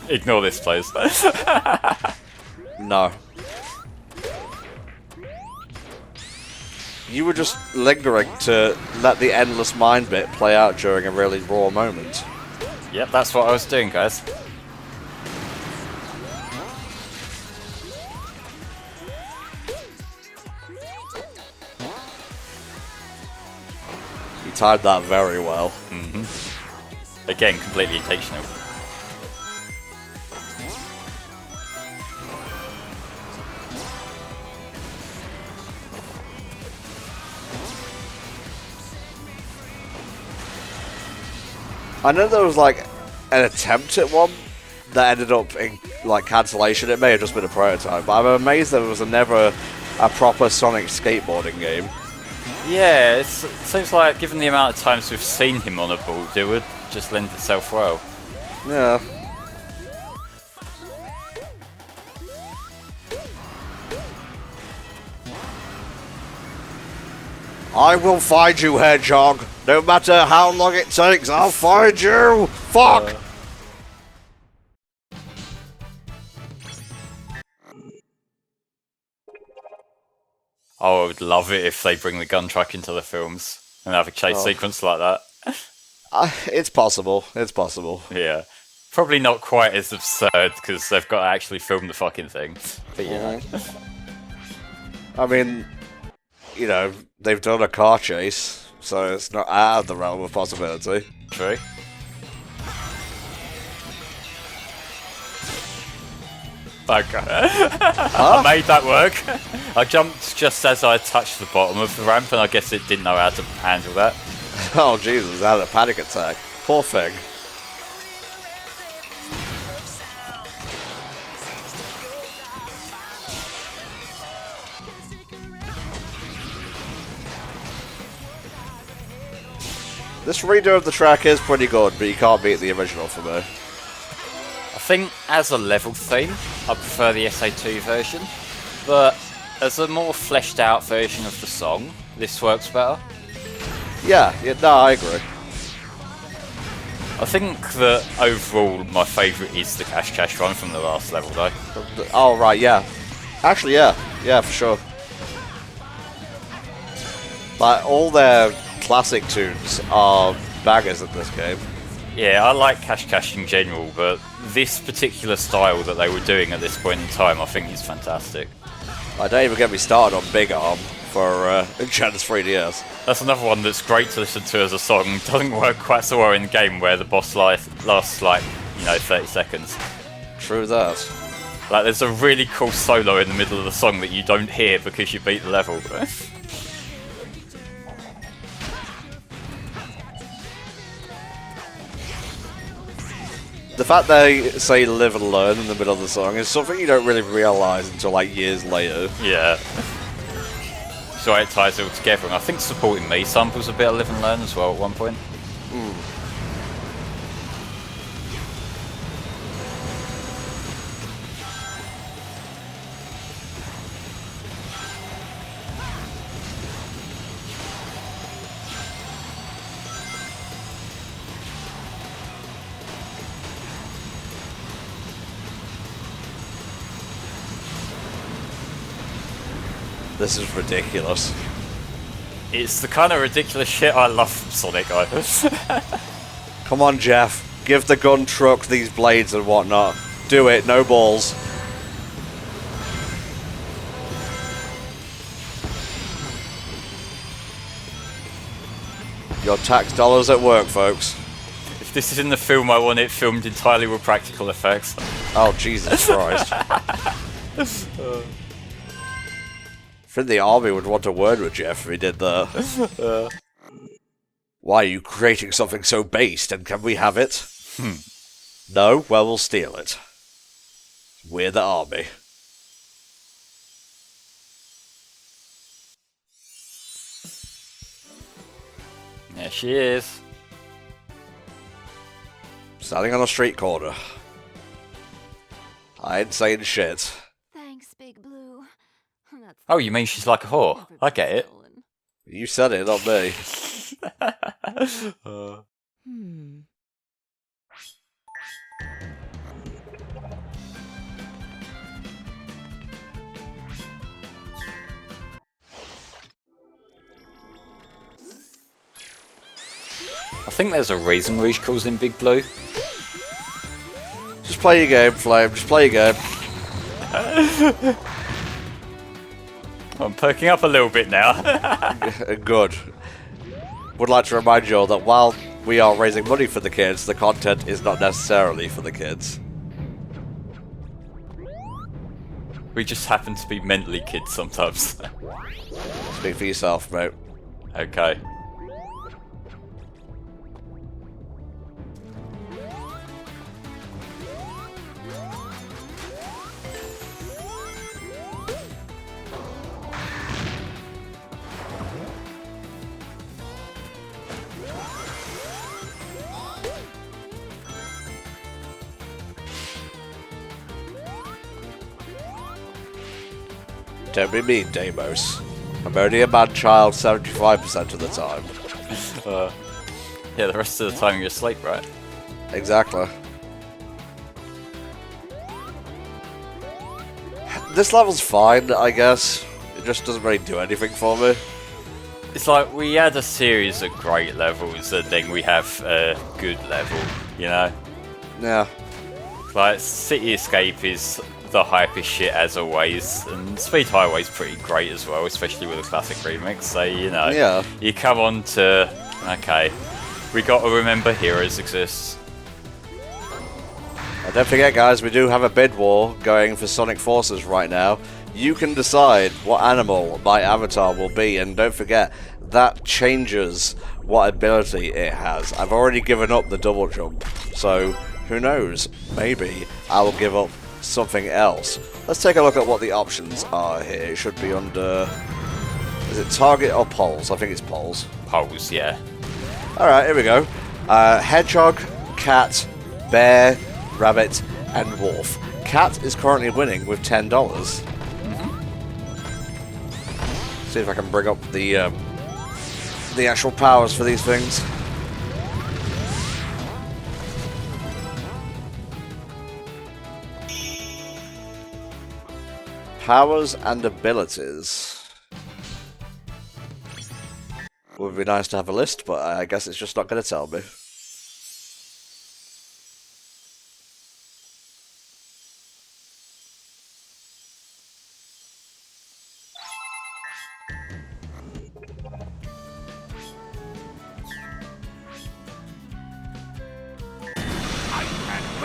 Ignore this, please. No. You were just lingering to let the endless mind bit play out during a really raw moment. Yep, that's what I was doing, guys. You timed that very well. Again, completely intentional. I know there was like an attempt at one that ended up in like cancellation. It may have just been a prototype, but I'm amazed there was never a proper Sonic skateboarding game. Yeah, it seems like given the amount of times we've seen him on a board, it would just lend itself well. Yeah. I will find you, Hedgehog. No matter how long it takes, I'll find you. Fuck! Oh, I would love it if they bring the gun truck into the films and have a chase sequence like that. It's possible. It's possible. Yeah. Probably not quite as absurd because they've got to actually film the fucking thing. But yeah. I mean, you know, they've done a car chase, so it's not out of the realm of possibility. True. Okay. I made that work. I jumped just as I touched the bottom of the ramp, and I guess it didn't know how to handle that. Oh, Jesus, I had a panic attack. Poor thing. This redo of the track is pretty good, but you can't beat the original for me. I think as a level theme, I prefer the SA2 version, but as a more fleshed out version of the song, this works better. Yeah, no, I agree. I think that overall my favourite is the Cash Cash run from the last level though. Oh, right, yeah. Actually, yeah, for sure. Like, all their classic tunes are bangers in this game. Yeah, I like Cash Cash in general, but this particular style that they were doing at this point in time I think is fantastic. I don't even get me started on Big Arm for Genesis 3DS. That's another one that's great to listen to as a song. Doesn't work quite so well in the game where the boss lasts like, 30 seconds. True that. Like, there's a really cool solo in the middle of the song that you don't hear because you beat the level. The fact they say live and learn in the middle of the song is something you don't really realise until like years later. Yeah. So it ties it all together, and I think Supporting Me samples a bit of Live and Learn as well at one point. This is ridiculous. It's the kind of ridiculous shit I love from Sonic. Come on, Jeff. Give the gun truck these blades and whatnot. Do it, no balls. Your tax dollars at work, folks. If this is in the film, I want it filmed entirely with practical effects. Oh, Jesus Christ. I think the army would want a word with Jeff if he did that. Why are you creating something so based, and can we have it? No? Well, we'll steal it. We're the army. There she is. Standing on a street corner. I ain't saying shit. Thanks, Big Blue. That's Oh, you mean she's like a whore? I get it. You said it, not me. I think there's a reason Rouge calls him Big Blue. Just play your game, Flame. Just play your game. I'm perking up a little bit now. Good. Would like to remind you all that while we are raising money for the kids, the content is not necessarily for the kids. We just happen to be mentally kids sometimes. Speak for yourself, mate. Okay. Don't be mean, Deimos. I'm only a mad child 75% of the time. Yeah, the rest of the time you're asleep, right? Exactly. This level's fine, I guess. It just doesn't really do anything for me. It's like we had a series of great levels and then we have a good level, you know? Yeah. Like, City Escape is the hypest shit as always, and Speed Highway's pretty great as well, especially with the classic remix, so, you know, Yeah. you come on to, okay, we got to remember heroes exist. And don't forget, guys, we do have a bid war going for Sonic Forces right now. You can decide what animal my avatar will be, and don't forget, that changes what ability it has. I've already given up the double jump, so who knows? Maybe I will give up something else. Let's take a look at what the options are here. It should be under... Is it target or poles? I think it's poles. Poles, yeah. Alright, here we go. Hedgehog, cat, bear, rabbit, and wolf. Cat is currently winning with $10. See if I can bring up the actual powers for these things. Powers and abilities. Would be nice to have a list, but I guess it's just not going to tell me.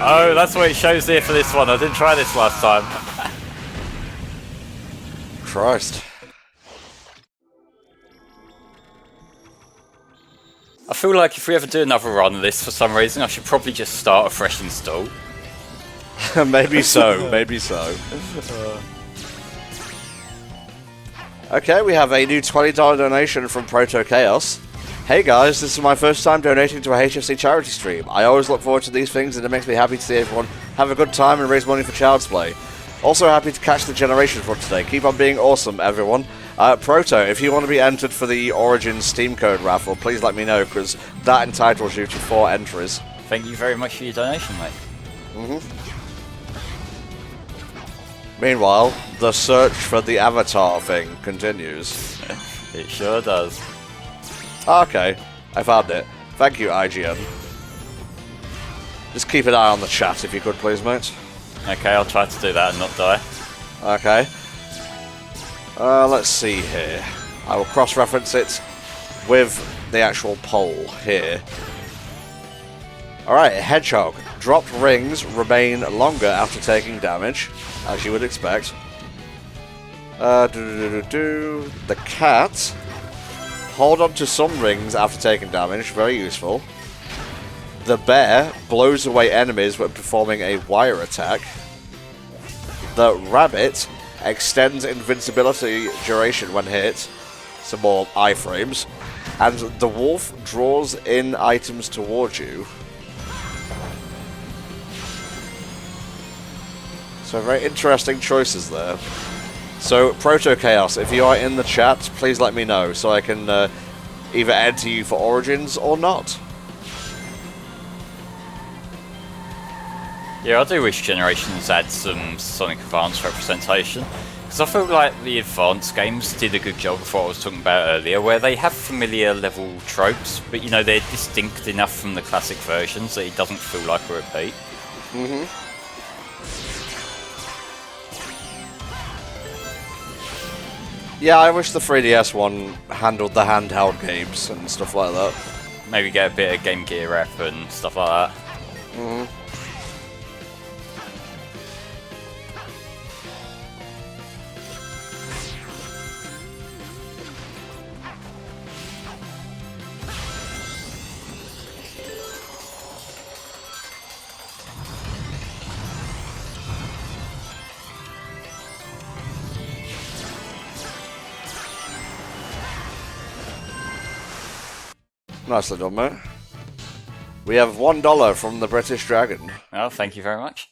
Oh, that's what it shows here for this one. I didn't try this last time. Christ. I feel like if we ever do another run of this for some reason, I should probably just start a fresh install. Maybe so, maybe so. Okay, we have a new $20 donation from Proto Chaos. Hey guys, this is my first time donating to a HFC charity stream. I always look forward to these things and it makes me happy to see everyone have a good time and raise money for Child's Play. Also happy to catch the Generations run today. Keep on being awesome, everyone. Proto, if you want to be entered for the Origins Steam Code raffle, please let me know, because that entitles you to 4 entries. Thank you very much for your donation, mate. Meanwhile, the search for the avatar thing continues. It sure does. Okay, I found it. Thank you, IGN. Just keep an eye on the chat if you could, please, mate. Okay, I'll try to do that and not die. Okay. Let's see here. I will cross-reference it with the actual poll here. Alright, Hedgehog. Dropped rings remain longer after taking damage, as you would expect. The cat. Hold on to some rings after taking damage, very useful. The bear blows away enemies when performing a wire attack. The rabbit extends invincibility duration when hit, some more iframes. And the wolf draws in items towards you. So very interesting choices there. So, Proto Chaos, if you are in the chat, please let me know so I can either enter you for Origins or not. Yeah, I do wish Generations had some Sonic Advance representation, because I feel like the Advance games did a good job of what I was talking about earlier, where they have familiar level tropes, but you know, they're distinct enough from the classic versions that it doesn't feel like a repeat. Yeah, I wish the 3DS one handled the handheld games and stuff like that. Maybe get a bit of Game Gear rep and stuff like that. Nicely done, mate. We have $1 from the British Dragon. Oh, thank you very much.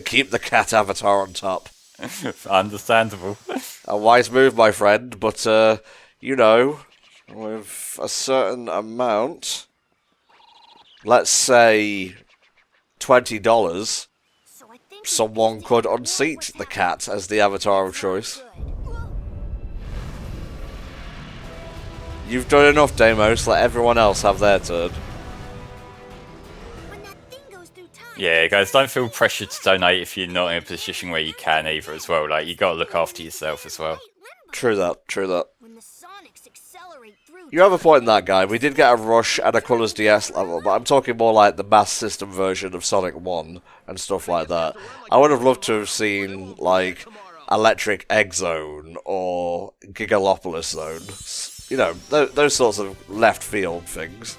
Keep the cat avatar on top. Understandable. A wise move, my friend, but, you know, with a certain amount, let's say $20, someone could unseat the cat as the avatar of choice. You've done enough, Deimos. Let everyone else have their turn. Yeah, guys, don't feel pressured to donate if you're not in a position where you can either as well. Like, you gotta look after yourself as well. True that, true that. You have a point in that, guy. We did get a Rush and a Colours DS level, but I'm talking more like the Mass System version of Sonic 1 and stuff like that. I would have loved to have seen, like, Electric Egg Zone or Gigalopolis Zone. You know, those sorts of left field things.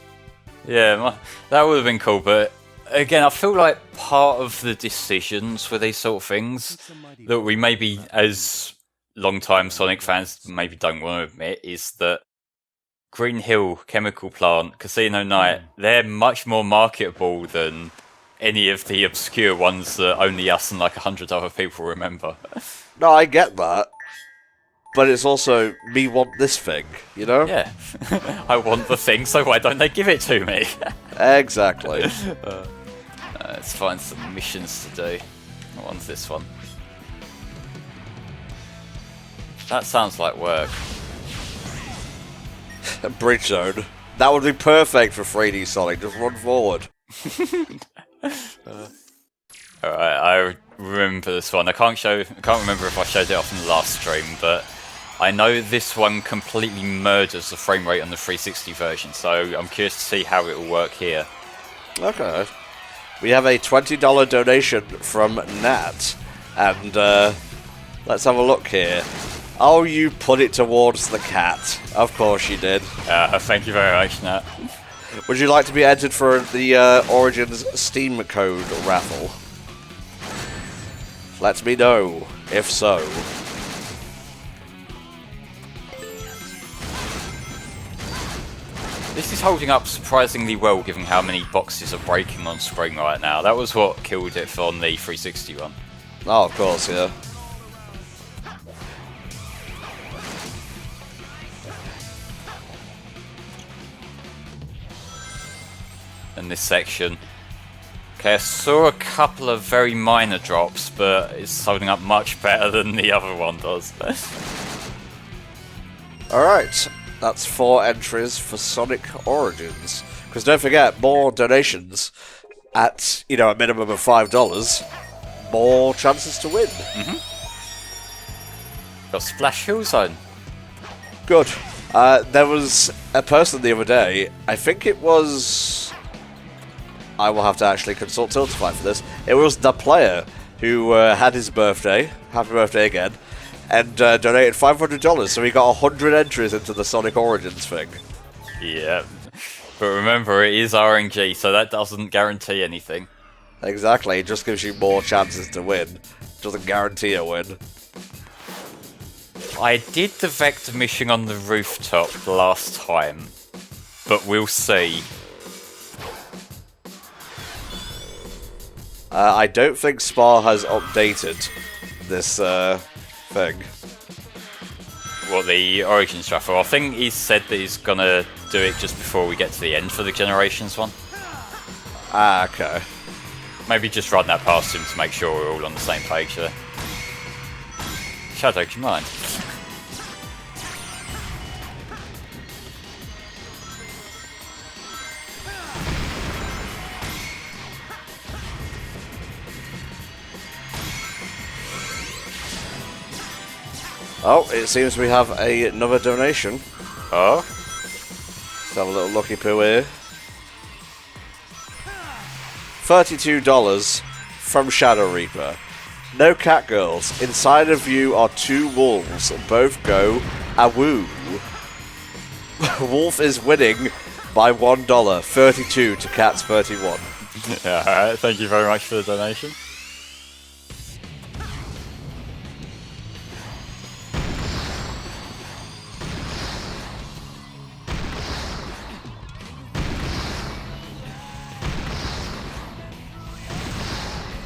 Yeah, that would have been cool, but again, I feel like part of the decisions for these sort of things that we maybe, as long-time Sonic fans, maybe don't want to admit, is that Green Hill, Chemical Plant, Casino Night, they're much more marketable than any of the obscure ones that only us and like 100 other people remember. No, I get that. But it's also, me want this thing, you know? Yeah. I want the thing, so why don't they give it to me? Exactly. Let's find some missions to do. What one's this one? That sounds like work. Bridge Zone. That would be perfect for 3D Sonic. Just run forward. Alright, I remember this one. I can't remember if I showed it off in the last stream, but I know this one completely murders the frame rate on the 360 version, so I'm curious to see how it will work here. Okay. We have a $20 donation from Nat, and let's have a look here. Oh, you put it towards the cat. Of course you did. Thank you very much, Nat. Would you like to be entered for the Origins Steam code raffle? Let me know, if so. This is holding up surprisingly well given how many boxes are breaking on screen right now. That was what killed it on the 360 one. Oh, of course, yeah. in this section. Okay, I saw a couple of very minor drops, but it's holding up much better than the other one does. Alright, that's 4 entries for Sonic Origins. Because don't forget, more donations at, you know, a minimum of $5, more chances to win. Got Splash Hill Zone. Good. There was a person the other day, I think it was... I will have to actually consult Tiltify for this. It was the player who had his birthday, happy birthday again, and donated $500, so he got 100 entries into the Sonic Origins thing. Yeah. But remember, it is RNG, so that doesn't guarantee anything. Exactly, it just gives you more chances to win. Doesn't guarantee a win. I did the Vector mission on the rooftop last time, but we'll see. I don't think Spa has updated this thing. What, the Origins Raffle? I think he said that he's gonna do it just before we get to the end for the Generations one. Ah, okay. Maybe just run that past him to make sure we're all on the same page there. Shadow, do you mind? Oh, it seems we have another donation. Oh? Let's have a little looky poo here. $32 from Shadow Reaper. No cat girls. Inside of you are 2 wolves. Both go awoo. Wolf is winning by $1. 32 to Cat's 31. Yeah, alright, thank you very much for the donation.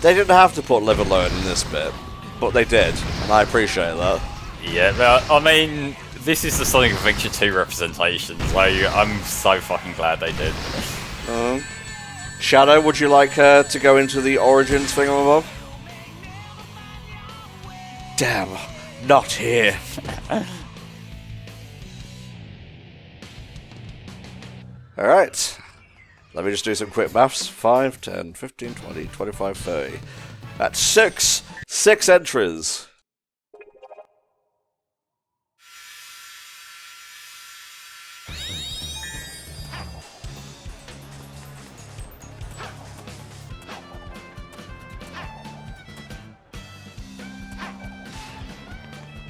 They didn't have to put live alone in this bit, but they did, and I appreciate that. Yeah, but I mean, this is the Sonic Adventure 2 representation, so I'm so fucking glad they did. Shadow, would you like to go into the Origins thingamabob? Damn, not here. Alright. Let me just do some quick maths. 5, 10, 15, 20, 25, 30. That's 6! 6 entries!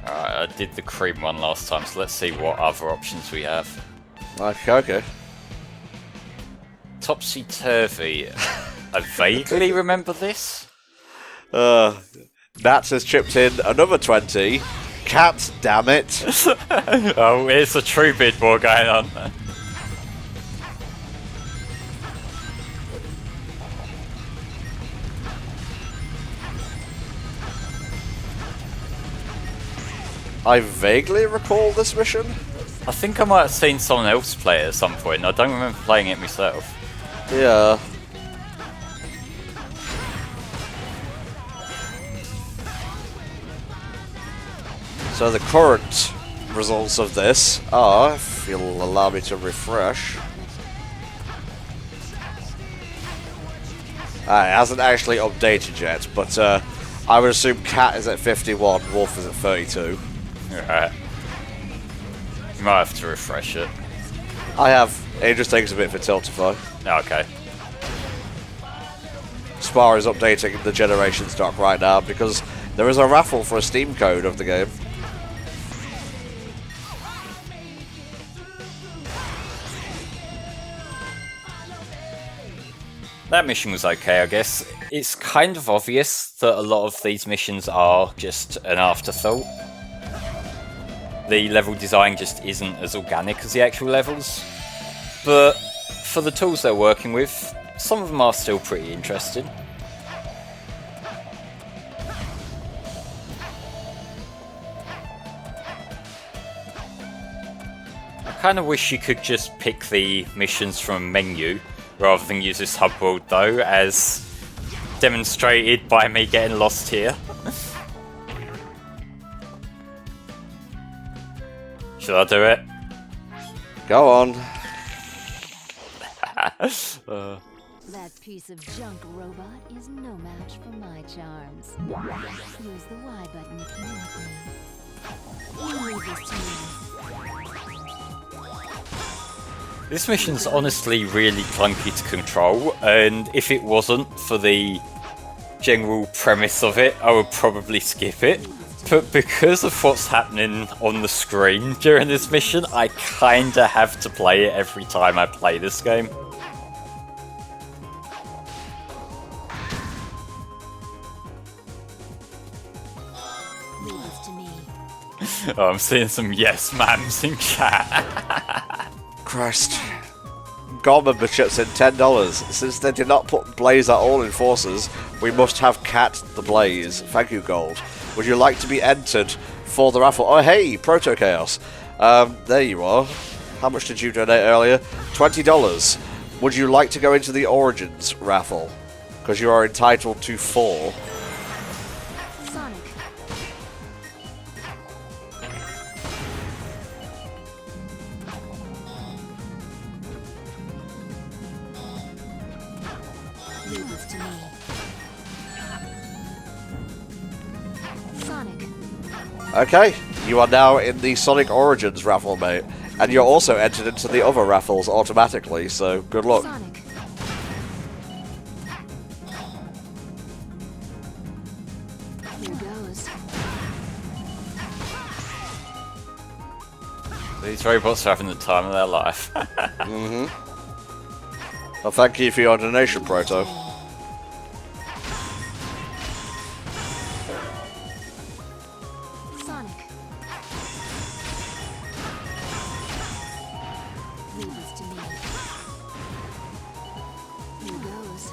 Alright, I did the cream one last time, so let's see what other options we have. Okay. Topsy-turvy. I vaguely remember this. Nats has chipped in another 20. Cat, damn it. Oh, it's a true bid war going on. I vaguely recall this mission. I think I might have seen someone else play it at some point. I don't remember playing it myself. Yeah. So the current results of this are, if you'll allow me to refresh. It hasn't actually updated yet, but I would assume Cat is at 51, Wolf is at 32. Alright. You might have to refresh it. I have. It just takes a bit for Tiltify. Okay. Spar is updating the Generations dock right now because there is a raffle for a Steam code of the game. That mission was okay, I guess. It's kind of obvious that a lot of these missions are just an afterthought. The level design just isn't as organic as the actual levels. But for the tools they're working with, some of them are still pretty interesting. I kind of wish you could just pick the missions from a menu rather than use this hub world though, as demonstrated by me getting lost here. Should I do it? Go on. That piece of junk robot is no match for my charms. Use the Y button if you want me. You leave this to me. This mission's honestly really clunky to control, and if it wasn't for the general premise of it, I would probably skip it. But because of what's happening on the screen during this mission, I kinda have to play it every time I play this game. Leave this to me. Oh, I'm seeing some yes ma'ams in chat. Christ. Gold memberships in $10. Since they did not put Blaze at all in Forces, we must have Cat the Blaze. Thank you, Gold. Would you like to be entered for the raffle? Oh, hey, Proto Chaos. There you are. How much did you donate earlier? $20. Would you like to go into the Origins raffle? Because you are entitled to 4. Sonic. Leave this to me. Sonic. Okay, you are now in the Sonic Origins raffle, mate. And you're also entered into the other raffles automatically, so good luck. Sonic. Here goes. These robots are having the time of their life. Well, thank you for your donation, Proto. Sonic. Leave this to me. Here goes.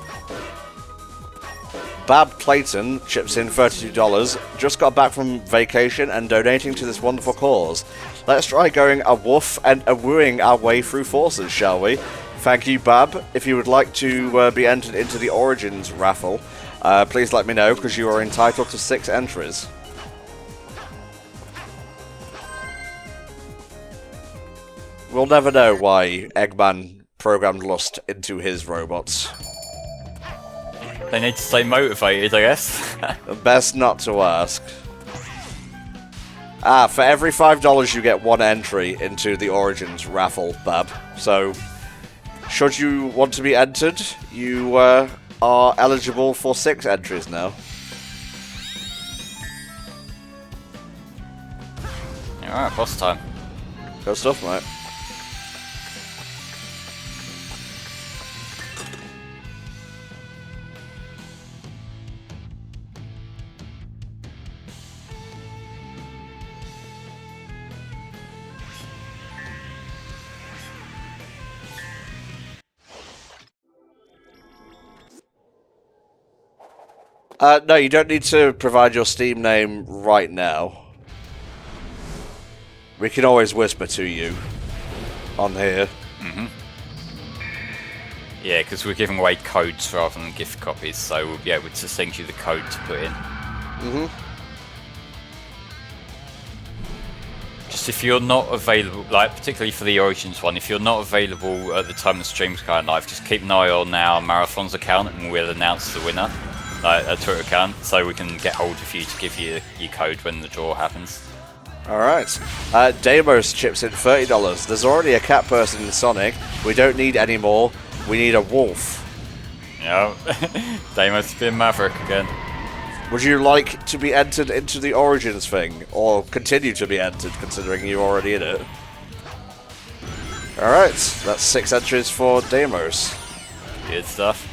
Bab Clayton chips in $32. Just got back from vacation and donating to this wonderful cause. Let's try going a woof and a wooing our way through Forces, shall we? Thank you, Bab. If you would like to be entered into the Origins raffle, please let me know, because you are entitled to 6 entries. We'll never know why Eggman programmed lust into his robots. They need to stay motivated, I guess. Best not to ask. For every $5 you get 1 entry into the Origins raffle, Bab. So, should you want to be entered, you are eligible for 6 entries now. Alright, boss time. Good stuff, mate. No, you don't need to provide your Steam name right now. We can always whisper to you on here. Yeah, because we're giving away codes rather than gift copies, so we'll be able to send you the code to put in. Just if you're not available, like particularly for the Origins one, if you're not available at the time the stream's going live, just keep an eye on our Marathons account and we'll announce the winner. Like a Twitter account, so we can get hold of you to give you your code when the draw happens. Alright. Deimos chips in $30. There's already a cat person in Sonic. We don't need any more. We need a wolf. Yeah, they must be a maverick again. Would you like to be entered into the Origins thing? Or continue to be entered, considering you're already in it? Alright, that's 6 entries for Deimos. Good stuff.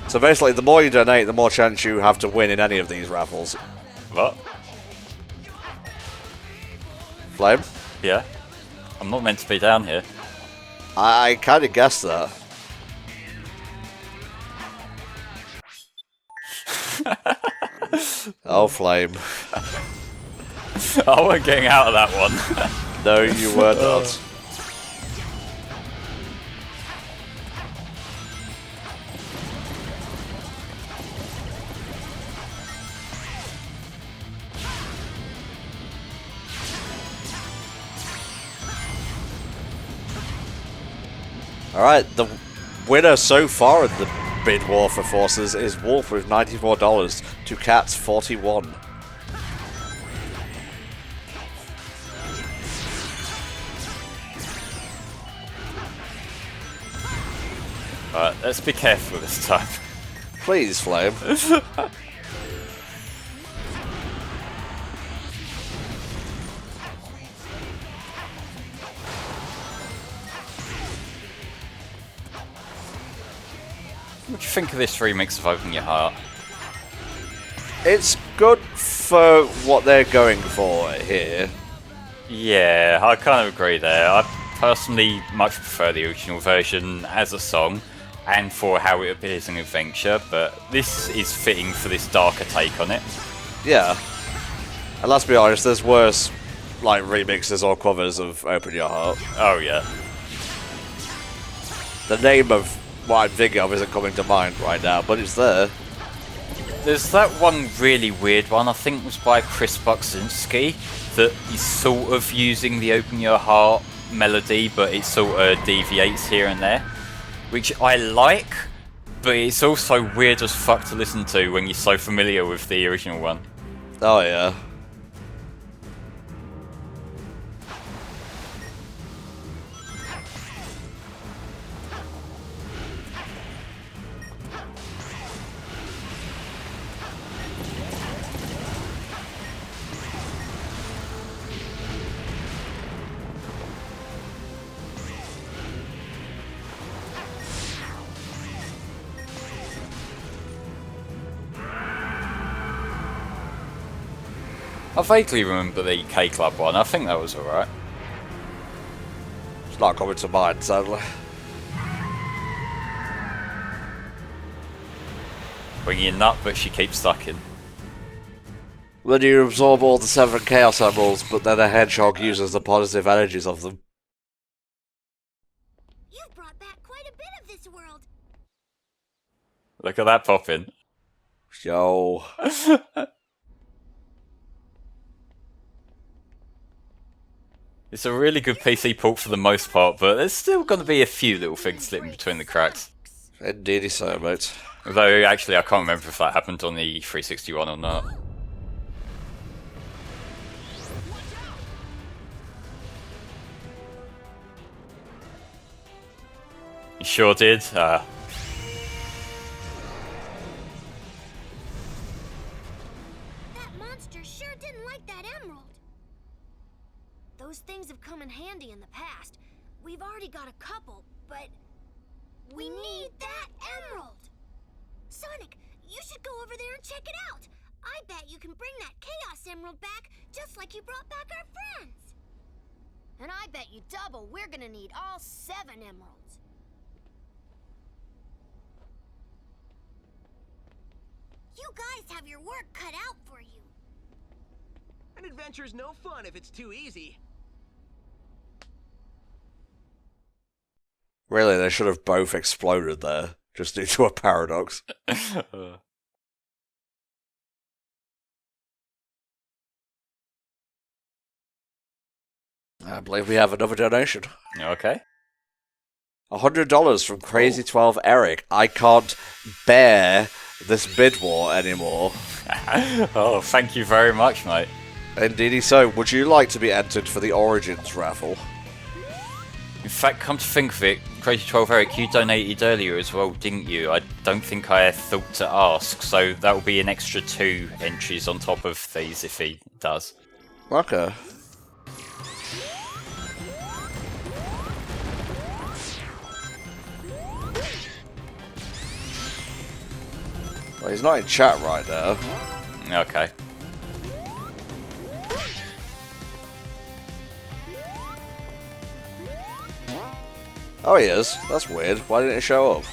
So basically, the more you donate, the more chance you have to win in any of these raffles. What? Flame? Yeah? I'm not meant to be down here. I kind of guessed that. Oh, Flame. I wasn't getting out of that one. No, you were not. Alright, the winner so far in the bid war for forces is Wolf with $94 to Cat's 41. Let's be careful this time. Please, Flame. What do you think of this remix of Open Your Heart? It's good for what they're going for here. Yeah, I kind of agree there. I personally much prefer the original version as a song and for how it appears in Adventure, but this is fitting for this darker take on it. Yeah. And let's be honest, there's worse like remixes or covers of Open Your Heart. Oh yeah. The name of what I'm thinking of isn't coming to mind right now, but it's there. There's that one really weird one, I think it was by Chris Buksinski, that is sort of using the Open Your Heart melody, but it sort of deviates here and there, which I like, but it's also weird as fuck to listen to when you're so familiar with the original one. Oh yeah. I vaguely remember the K-Club one, I think that was alright. It's not coming to mind, sadly. When you're nut, but she keeps sucking. When you absorb all the 7 Chaos Emeralds, but then a hedgehog uses the positive energies of them. You've brought back quite a bit of this world. Look at that popping. Yo. It's a really good PC port for the most part, but there's still going to be a few little things slipping between the cracks. Indeedy so, mate. Although, actually, I can't remember if that happened on the 361 or not. You sure did? That monster sure didn't like that emerald. Those things have come in handy in the past. We've already got a couple, but we need that emerald. Sonic, you should go over there and check it out. I bet you can bring that Chaos Emerald back just like you brought back our friends. And I bet you double we're gonna need all 7 emeralds. You guys have your work cut out for you. An adventure's no fun if it's too easy. Really, they should have both exploded there, just due to a paradox. I believe we have another donation. Okay. $100 from Crazy12 Eric. I can't bear this bid war anymore. Oh, thank you very much, mate. Indeedy so. Would you like to be entered for the Origins raffle? In fact, come to think of it, Crazy12 Eric, you donated earlier as well, didn't you? I don't think I thought to ask, so that will be an extra 2 entries on top of these if he does. Okay. Well, he's not in chat right now. Okay. Oh, he is. That's weird. Why didn't it show up?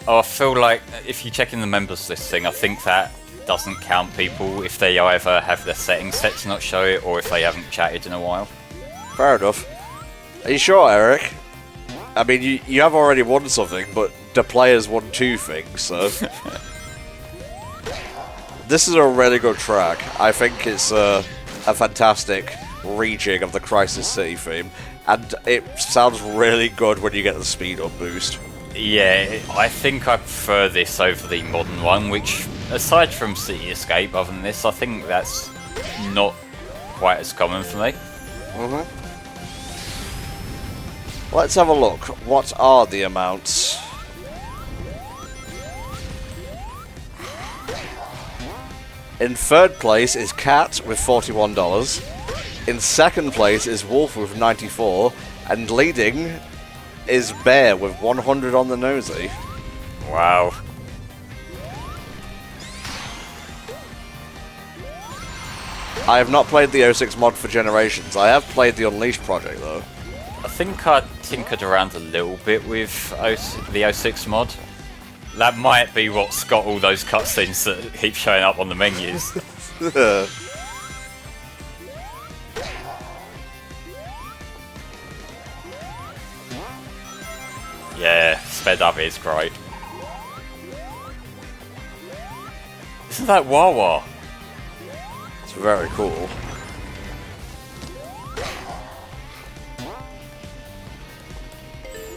Oh, I feel like if you check in the members list thing, I think that doesn't count people if they either have their settings set to not show it or if they haven't chatted in a while. Fair enough. Are you sure, Eric? I mean, you have already won something, but the players won 2 things, so... This is a really good track. I think it's a fantastic rejig of the Crisis City theme. and it sounds really good when you get the speed up boost. Yeah, I think I prefer this over the modern one, which, aside from City Escape, other than this, I think that's not quite as common for me. Let's have a look. What are the amounts? In third place is Cat with $41. In second place is Wolf with 94, and leading is Bear with 100 on the nosy. Wow. I have not played the 06 mod for Generations. I have played the Unleashed project though. I think I tinkered around a little bit with the 06 mod. That might be what's got all those cutscenes that keep showing up on the menus. Yeah, sped up is great. Isn't that Wawa? It's very cool.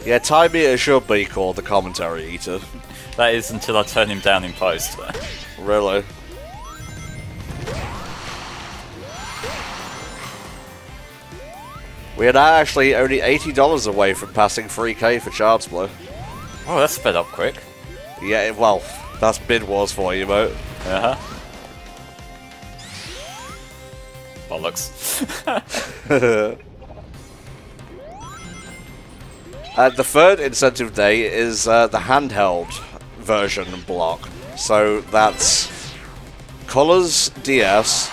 Yeah, Time Eater should be called the Commentary Eater. That is until I turn him down in post. Really? We are now actually only $80 away from passing 3k for Child's Play. Oh, that's sped up quick. Yeah, well, that's Bid Wars for you, mate. Uh-huh. Bollocks. The third incentive day is the handheld version block. So that's Colors DS,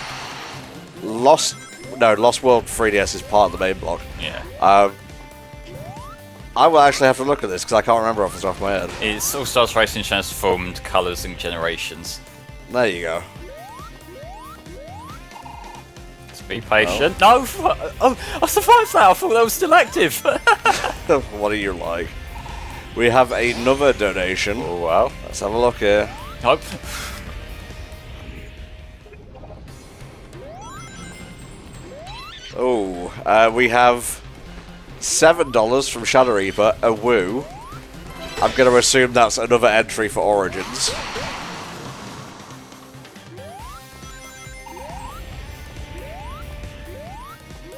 Lost World 3DS is part of the main block. Yeah. I will actually have to look at this because I can't remember off the top of my head. It's All Stars Racing Transformed Colours and Generations. There you go. Just be patient. No! Oh, I survived that! I thought that was still active! What are you like? We have another donation. Oh, wow. Let's have a look here. Nope. Oh, we have $7 from Shadow Reaper, a woo. I'm going to assume that's another entry for Origins.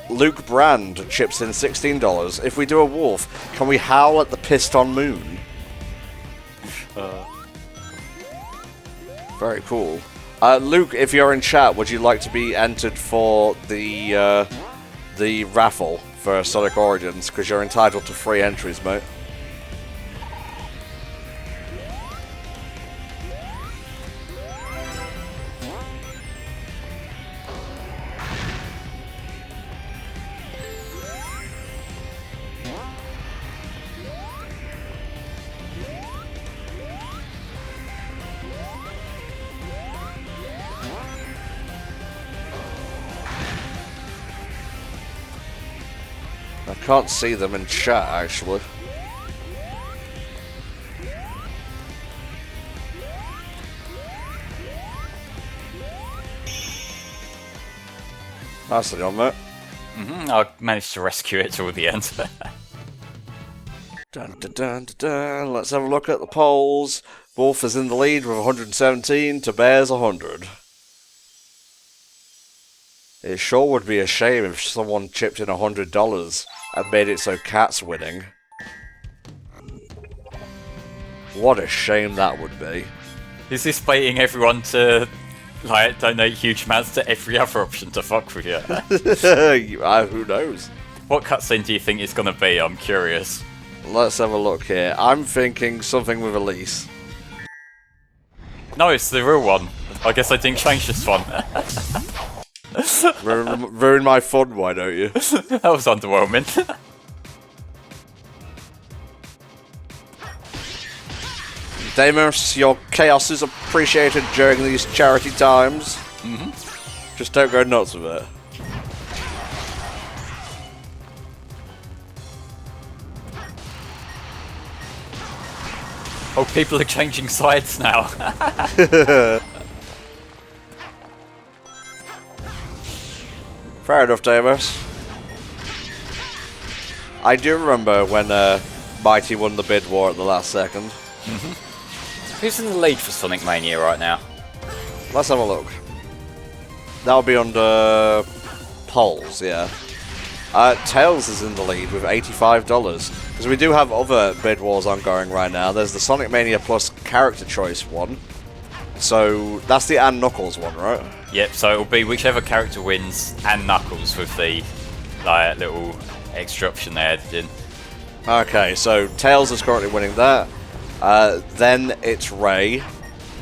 Luke Brand chips in $16. If we do a wolf, can we howl at the pissed on moon? Very cool. Luke, if you're in chat, would you like to be entered for the raffle for Sonic Origins? Because you're entitled to 3 entries, mate. I can't see them in chat, actually. Nicely done, mate. I managed to rescue it till the end. Dun, dun, dun, dun, dun. Let's have a look at the polls. Wolf is in the lead with 117 to Bear's 100. It sure would be a shame if someone chipped in $100 and made it so Cat's winning. What a shame that would be. Is this baiting everyone to like donate huge amounts to every other option to fuck with you? Who knows? What cutscene do you think it's going to be? I'm curious. Let's have a look here. I'm thinking something with Elise. No, it's the real one. I guess I didn't change this one. Ruin my fun, why don't you? That was underwhelming. Deimos, your chaos is appreciated during these charity times. Just don't go nuts with it. Oh, people are changing sides now. Fair enough, Deimos. I do remember when Mighty won the bid war at the last second. Who's in the lead for Sonic Mania right now? Let's have a look. That'll be under polls, yeah. Tails is in the lead with $85. Because we do have other bid wars ongoing right now. There's the Sonic Mania Plus character choice one. So that's the and Knuckles one, right? Yep, so it'll be whichever character wins and Knuckles with the little extra option they added in. Okay, so Tails is currently winning that. Then it's Ray.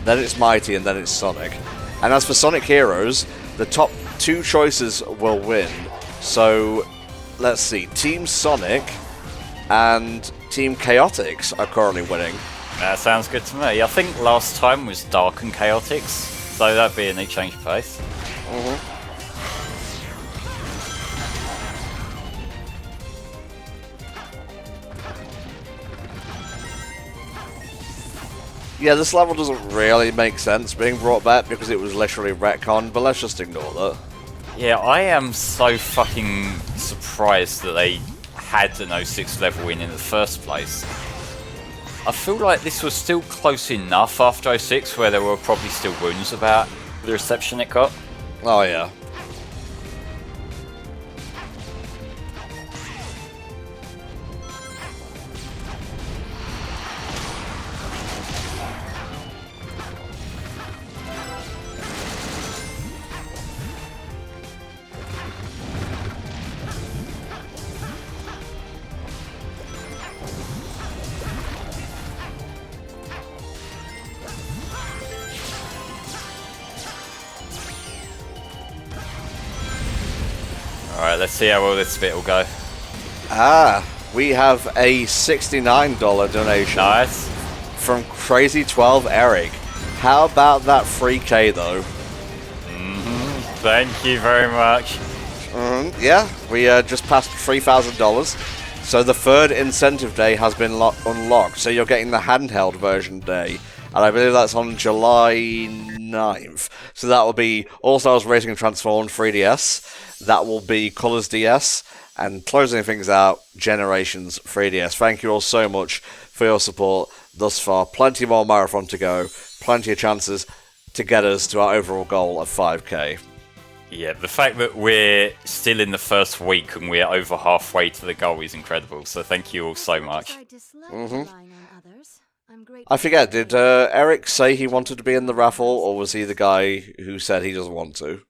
Then it's Mighty, and then it's Sonic. And as for Sonic Heroes, the top 2 choices will win. So, let's see. Team Sonic and Team Chaotix are currently winning. That sounds good to me. I think last time was Dark and Chaotix, so that'd be a neat change of pace. Yeah, this level doesn't really make sense being brought back because it was literally retconned, but let's just ignore that. Yeah, I am so fucking surprised that they had an 06 level in the first place. I feel like this was still close enough after 06 where there were probably still wounds about the reception it got. Oh yeah. Alright, let's see how well this bit will go. We have a $69 donation Nice. from Crazy12 Eric. How about that 3K though? Thank you very much. Yeah, we just passed $3,000. So the third incentive day has been unlocked. So you're getting the handheld version day. And I believe that's on July 9th. So that will be All Stars Racing and Transformed 3DS. That will be Colors DS. And closing things out, Generations 3DS. Thank you all so much for your support thus far. Plenty more marathon to go. Plenty of chances to get us to our overall goal of 5k. Yeah, the fact that we're still in the first week and we're over halfway to the goal is incredible. So thank you all so much. I dislike relying on others. I'm I forget, did Eric say he wanted to be in the raffle, or was he the guy who said he doesn't want to?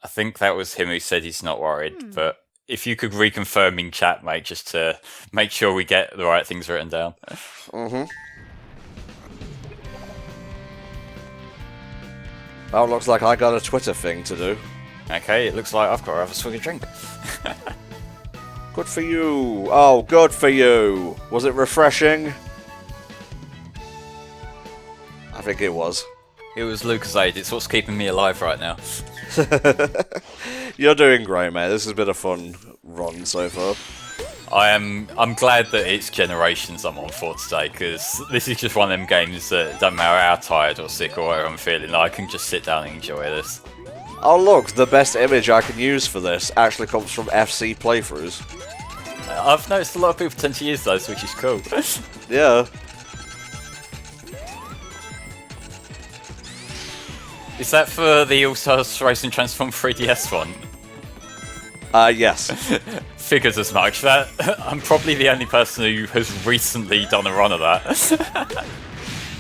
I think that was him who said he's not worried, but if you could reconfirm in chat, mate, just to make sure we get the right things written down. Well, looks like I got a Twitter thing to do. Okay, it looks like I've got to have a swig of drink. Good for you. Oh, good for you. Was it refreshing? I think it was. It was Lucasade, it's what's keeping me alive right now. You're doing great, mate. This has been a fun run so far. I'm glad that it's Generations I'm on for today, because this is just one of them games that don't matter how tired or sick or whatever I'm feeling, I can just sit down and enjoy this. Oh look, the best image I can use for this actually comes from FC playthroughs. I've noticed a lot of people tend to use those, which is cool. Yeah. Is that for the All-Stars Racing Transform 3DS one? Yes. Figures as much. That I'm probably the only person who has recently done a run of that.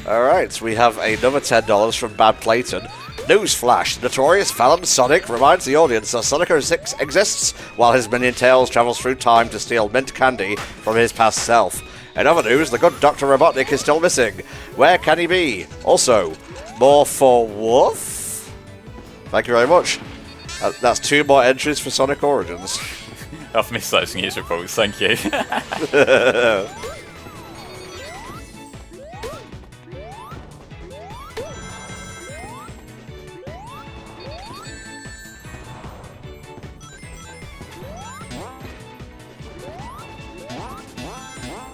Alright, we have another $10 from Bad Clayton. Newsflash, notorious felon Sonic reminds the audience that Sonic 06 exists while his minion Tails travels through time to steal mint candy from his past self. In other news, the good Dr. Robotnik is still missing. Where can he be? Also, more for Wolf? Thank you very much. That's 2 more entries for Sonic Origins. I've missed those news reports, thank you.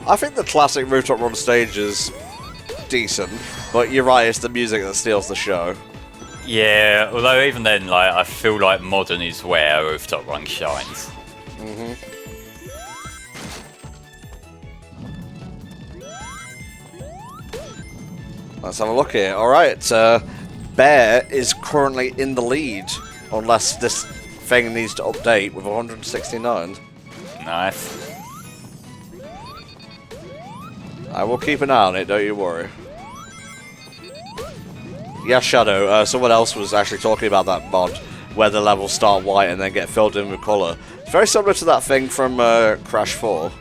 I think the classic Rooftop Run stage is decent, but you're right, it's the music that steals the show. Yeah, although even then, like, I feel like modern is where Rooftop Run shines. Let's have a look here. Alright, Bear is currently in the lead, unless this thing needs to update with 169. Nice. I will keep an eye on it, don't you worry. Yeah, Shadow, someone else was actually talking about that mod, where the levels start white and then get filled in with colour. It's very similar to that thing from Crash 4.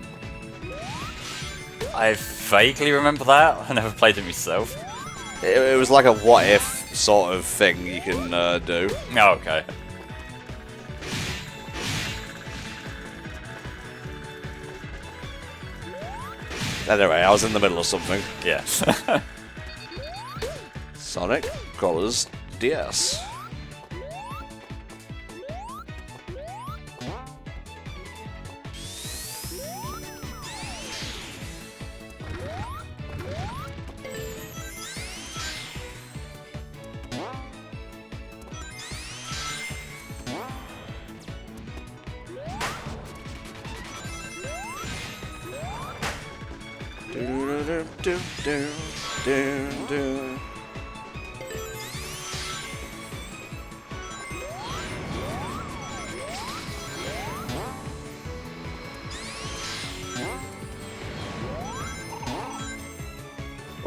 I vaguely remember that. I never played it myself. It was like a what-if sort of thing you can do. Oh, okay. Anyway, I was in the middle of something. Yeah. Sonic Colors DS.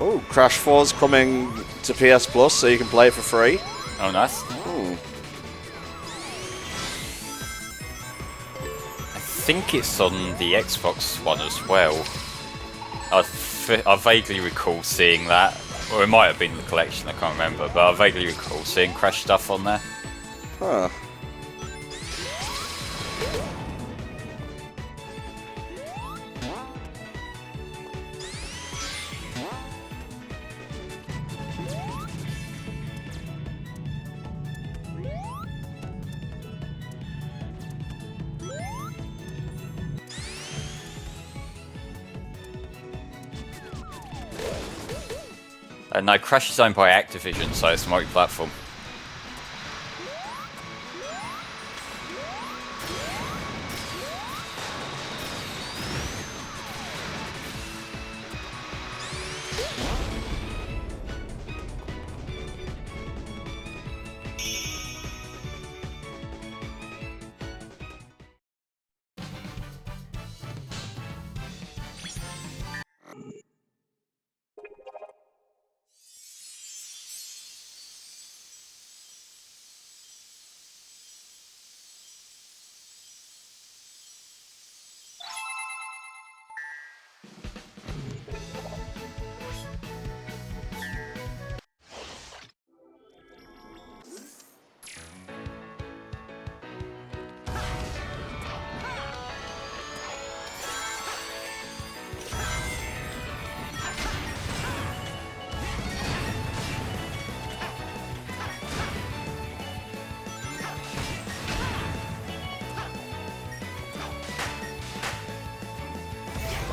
Oh, Crash 4's coming to PS Plus, so you can play it for free. Oh, nice. Ooh. I think it's on the Xbox One as well. I vaguely recall seeing that, or it might have been the collection, I can't remember, but I vaguely recall seeing Crash stuff on there. Huh. No, Crash is owned by Activision, so it's multi-platform.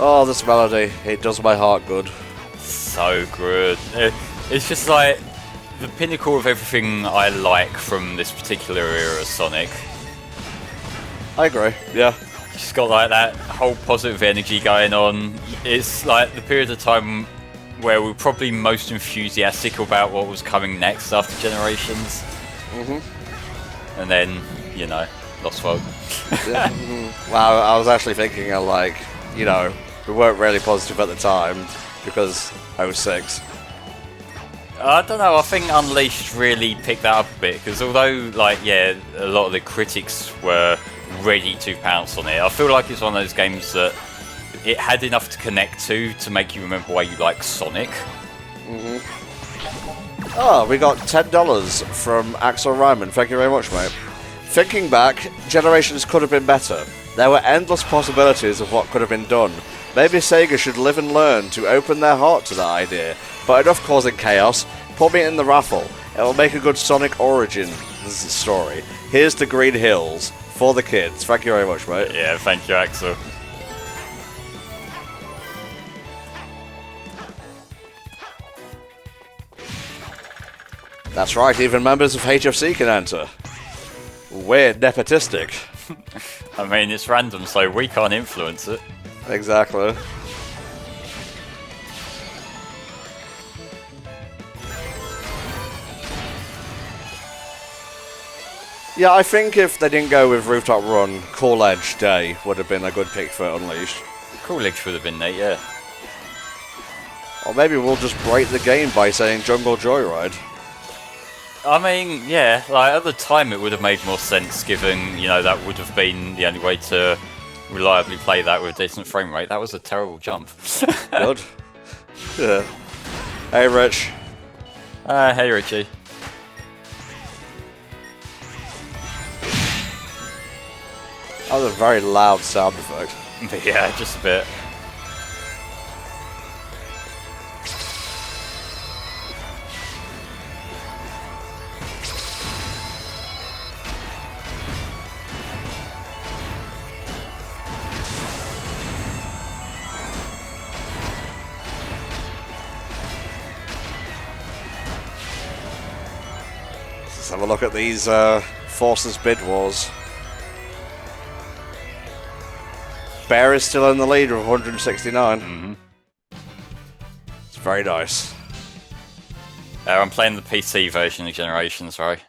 Oh, this melody, it does my heart good. So good. It's just like the pinnacle of everything I like from this particular era of Sonic. I agree, yeah. It's got like that whole positive energy going on. It's like the period of time where we're probably most enthusiastic about what was coming next after Generations. Mm-hmm. And then, you know, lost folk. Yeah, Well, I was actually thinking of like, you know, we weren't really positive at the time because 06. I don't know, I think Unleashed really picked that up a bit, because although, like, yeah, a lot of the critics were ready to pounce on it, I feel like it's one of those games that it had enough to connect to make you remember why you like Sonic. Mm-hmm. Oh, we got $10 from Axel Ryman. Thank you very much, mate. Thinking back, Generations could have been better. There were endless possibilities of what could have been done. Maybe Sega should live and learn to open their heart to that idea. But enough causing chaos. Put me in the raffle. It will make a good Sonic origin story. Here's the Green Hills for the kids. Thank you very much, mate. Yeah, thank you, Axel. That's right, even members of HFC can enter. We're nepotistic. I mean, it's random, so we can't influence it. Exactly. Yeah, I think if they didn't go with Rooftop Run, Cool Edge Day would have been a good pick for Unleashed. Cool Edge would have been neat, yeah. Or maybe we'll just break the game by saying Jungle Joyride. I mean, yeah, like at the time it would have made more sense given, you know, that would have been the only way to reliably play that with a decent frame rate. That was a terrible jump. Good. Yeah. Hey, Rich. Hey, Richie. That was a very loud sound effect. Yeah, just a bit. Let's have a look at these Forces bid wars. Bear is still in the lead with 169. Mm-hmm. It's very nice. I'm playing the PC version of Generations, sorry.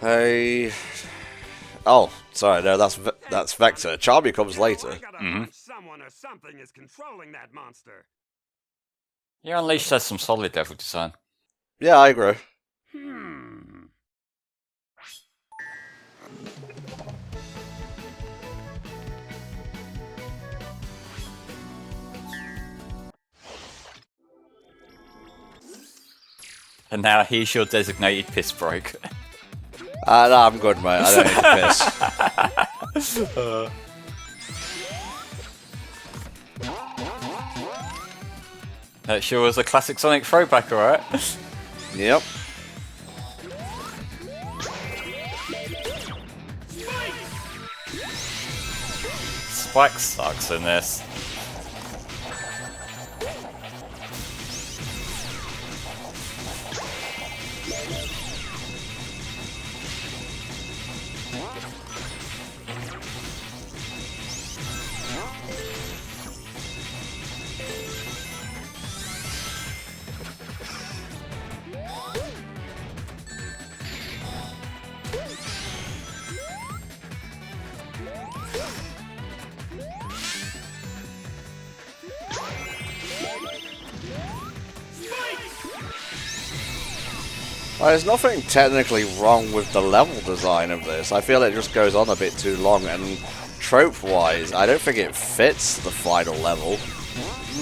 Hey. Oh, sorry, no, that's Vector. Charmy comes later. Someone or something is controlling that monster. Yeah, Unleashed has some solid level design. Yeah, I agree. And now here's your designated piss break. No, I'm good, mate. I don't need to piss. That sure was a classic Sonic throwback, alright? Yep. Spike sucks in this. Well, there's nothing technically wrong with the level design of this. I feel it just goes on a bit too long, and trope-wise, I don't think it fits the final level.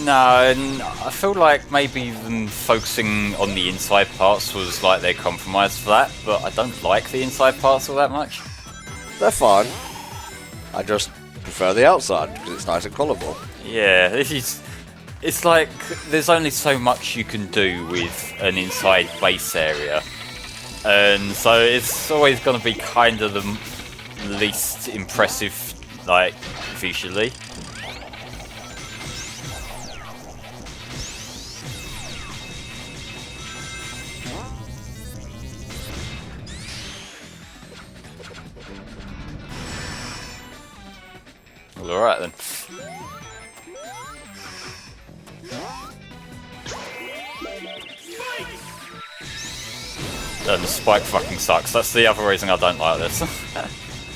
No, and I feel like maybe them focusing on the inside parts was like their compromise for that, but I don't like the inside parts all that much. They're fine. I just prefer the outside, because it's nice and colourful. Yeah, this is... It's like, there's only so much you can do with an inside base area. And so it's always going to be kind of the least impressive, like, visually. Well, alright then. And the spike fucking sucks. That's the other reason I don't like this.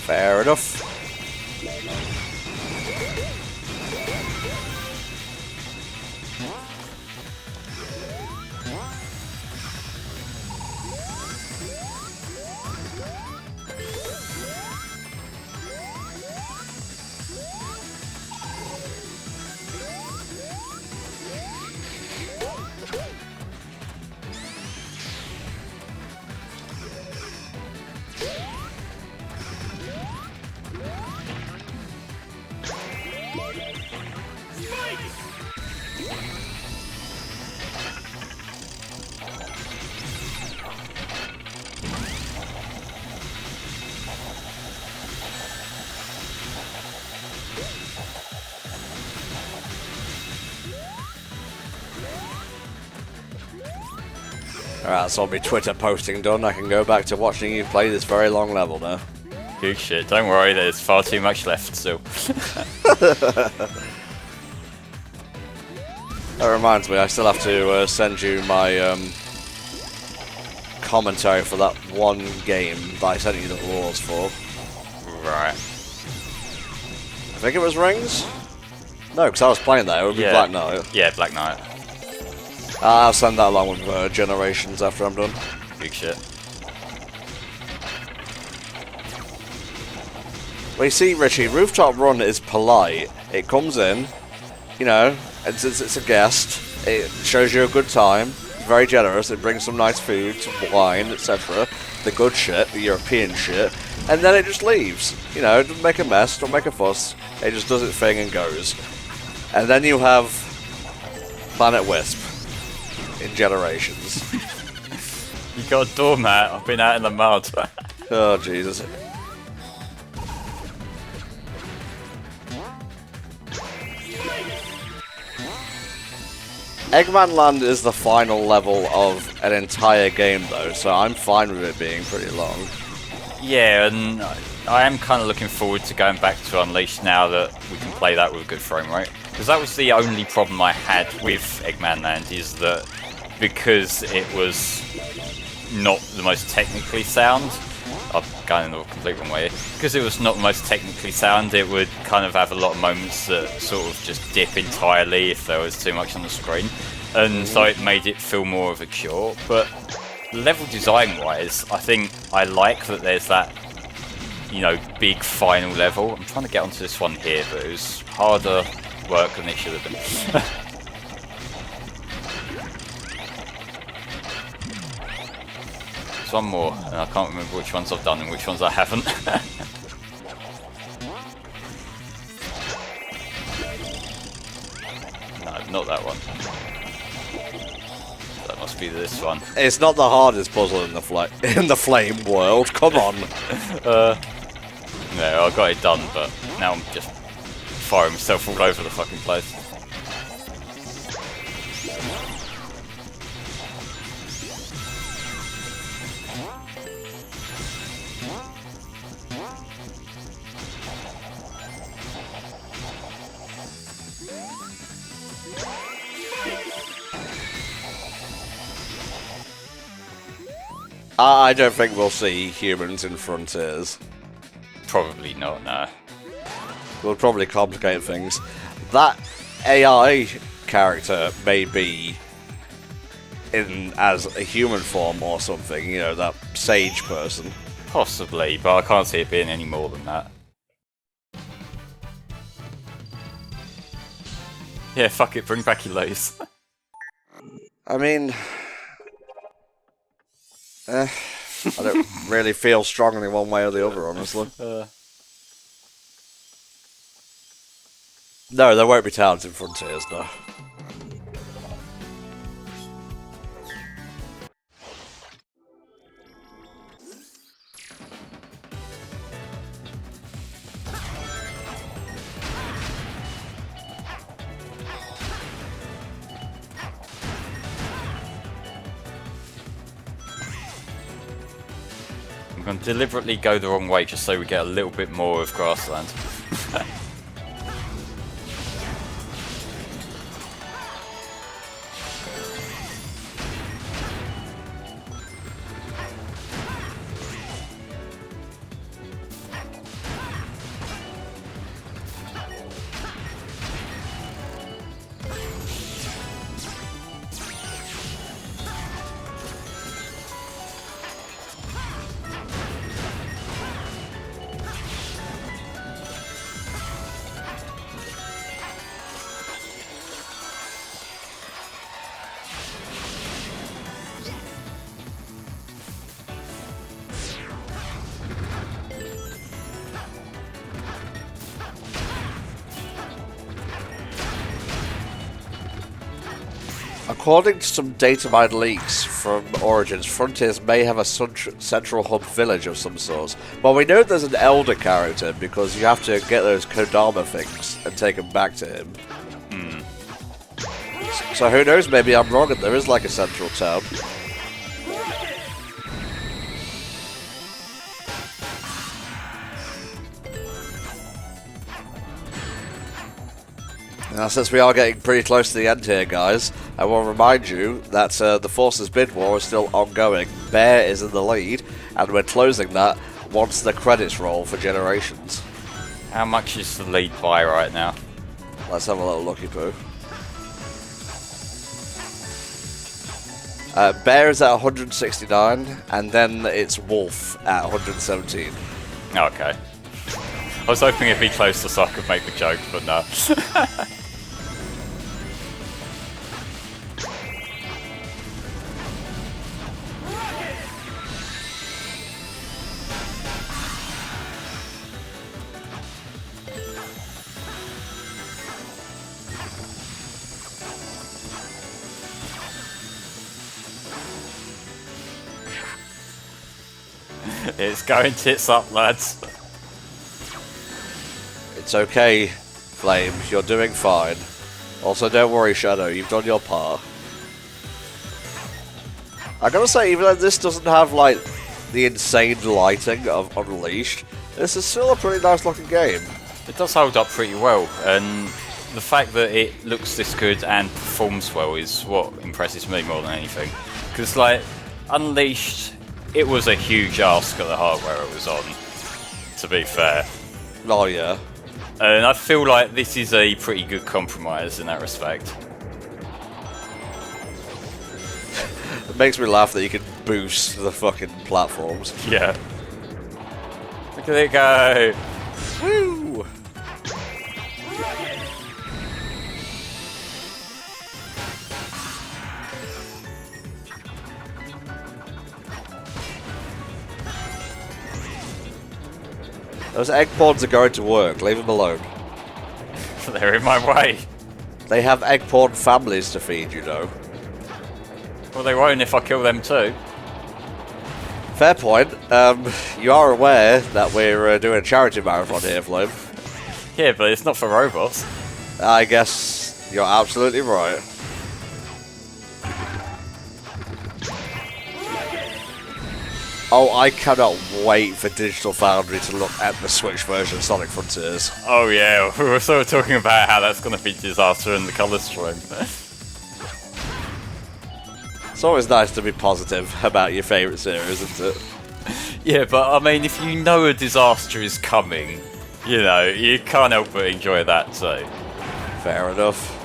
Fair enough. Alright, that's all my Twitter posting done. I can go back to watching you play this very long level now. Good shit. Don't worry, there's far too much left still. That reminds me, I still have to send you my commentary for that one game that I sent you the rules for. Right. I think it was Rings? No, because I was playing that. It would be Black Knight. Yeah, Black Knight. I'll send that along with Generations after I'm done. Big shit. Well, you see, Richie, Rooftop Run is polite. It comes in, you know, it's a guest. It shows you a good time. It's very generous. It brings some nice food, some wine, etc. The good shit, the European shit. And then it just leaves. You know, it doesn't make a mess, don't make a fuss. It just does its thing and goes. And then you have Planet Wisp in Generations. You got a doormat. I've been out in the mud. Oh, Jesus. Eggman Land is the final level of an entire game, though, so I'm fine with it being pretty long. Yeah, and I am kind of looking forward to going back to Unleashed now that we can play that with a good frame rate. Because that was the only problem I had with Eggman Land, is that because it was not the most technically sound, I'm going in the complete wrong way here. Because it was not the most technically sound, it would kind of have a lot of moments that sort of just dip entirely if there was too much on the screen. And so it made it feel more of a chore. But level design wise, I think I like that there's that, you know, big final level. I'm trying to get onto this one here, but it was harder work than it should have been. There's one more, and I can't remember which ones I've done and which ones I haven't. No, not that one. That must be this one. It's not the hardest puzzle in the flame world. Come on. No, I got it done, but now I'm just firing myself all over the fucking place. I don't think we'll see humans in Frontiers. Probably not, no. Will probably complicate things. That AI character may be in as a human form or something, you know, that sage person. Possibly, but I can't see it being any more than that. Yeah, fuck it, bring back your lace. I mean, I don't really feel strongly one way or the other, honestly. No, there won't be towns in Frontiers, no. I'm going to deliberately go the wrong way just so we get a little bit more of grassland. According to some data mine leaks from Origins, Frontiers may have a central hub village of some sort. Well, we know there's an Elder character because you have to get those Kodama things and take them back to him. So who knows, maybe I'm wrong and there is like a central town. Now, since we are getting pretty close to the end here, guys, I will remind you that the Forces bid war is still ongoing. Bear is in the lead, and we're closing that once the credits roll for Generations. How much is the lead by right now? Let's have a little looky poo. Bear is at 169, and then it's Wolf at 117. Okay. I was hoping it'd be closer so I could make the joke, but no. It's going tits up, lads. It's okay, Flame, you're doing fine. Also, don't worry, Shadow, you've done your part. I gotta say, even though this doesn't have, like, the insane lighting of Unleashed, this is still a pretty nice looking game. It does hold up pretty well, and the fact that it looks this good and performs well is what impresses me more than anything. Because, like, Unleashed, it was a huge ask at the hardware it was on, to be fair. Oh, yeah. And I feel like this is a pretty good compromise in that respect. It makes me laugh that you can boost the fucking platforms. Yeah. Look at it go! Woo! Those egg pods are going to work, leave them alone. They're in my way. They have egg pod families to feed, you know. Well, they won't if I kill them too. Fair point. You are aware that we're doing a charity marathon here, Flame. Yeah, but it's not for robots. I guess you're absolutely right. Oh, I cannot wait for Digital Foundry to look at the Switch version of Sonic Frontiers. Oh yeah, we were sort of talking about how that's going to be disaster in the colour stream. It's always nice to be positive about your favourite series, isn't it? Yeah, but I mean, if you know a disaster is coming, you know, you can't help but enjoy that too. Fair enough.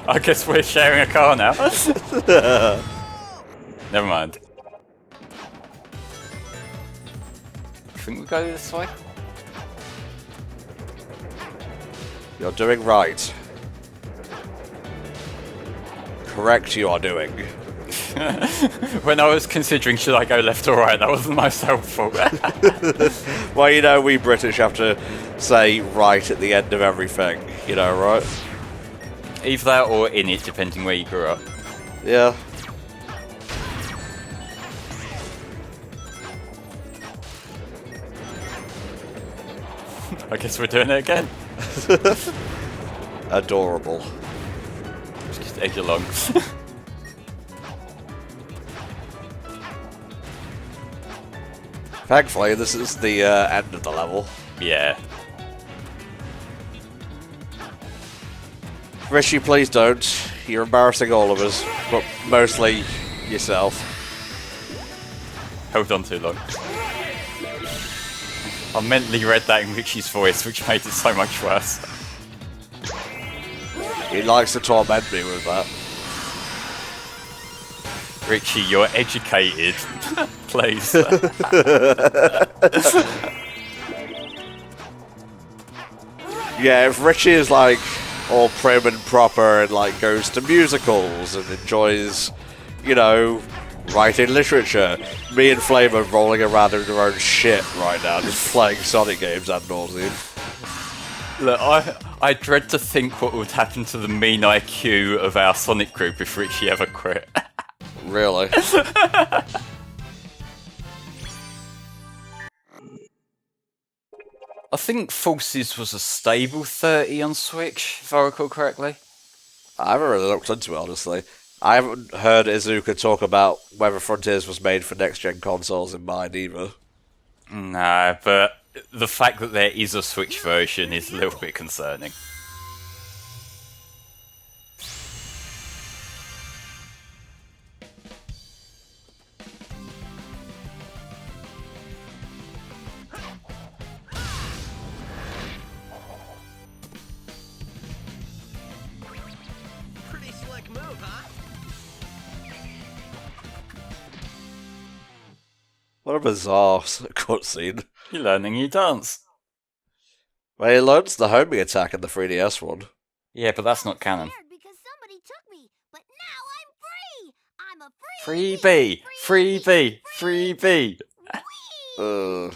I guess we're sharing a car now. Never mind. I think we go this way. You're doing right. Correct you are doing. When I was considering should I go left or right, that wasn't most helpful. Well, you know, we British have to say right at the end of everything, you know, right? Either that or in it, depending where you grew up. Yeah. I guess we're doing it again. Adorable. Just edge along. Thankfully, this is the end of the level. Yeah. Richie, please don't. You're embarrassing all of us, but mostly yourself. Held on too long. I mentally read that in Richie's voice, which made it so much worse. He likes to torment me with that. Richie, you're educated. Please. Yeah, if Richie is like all prim and proper and like goes to musicals and enjoys, you know, writing literature, me and Flame are rolling around in our own shit right now, just playing Sonic games ad nauseam. Look, I dread to think what would happen to the mean IQ of our Sonic group if Richie ever quit. Really? I think Forces was a stable 30 on Switch, if I recall correctly. I haven't really looked into it, honestly. I haven't heard Izuka talk about whether Frontiers was made for next-gen consoles in mind either. No, but the fact that there is a Switch version is a little bit concerning. Pretty slick move, huh? What a bizarre cutscene. You're learning new dance. Well, he learns the homing attack in the 3DS one. Yeah, but that's not canon. Scared because somebody took me, but now I'm free. I'm a free Freebie! Freebie! Ugh.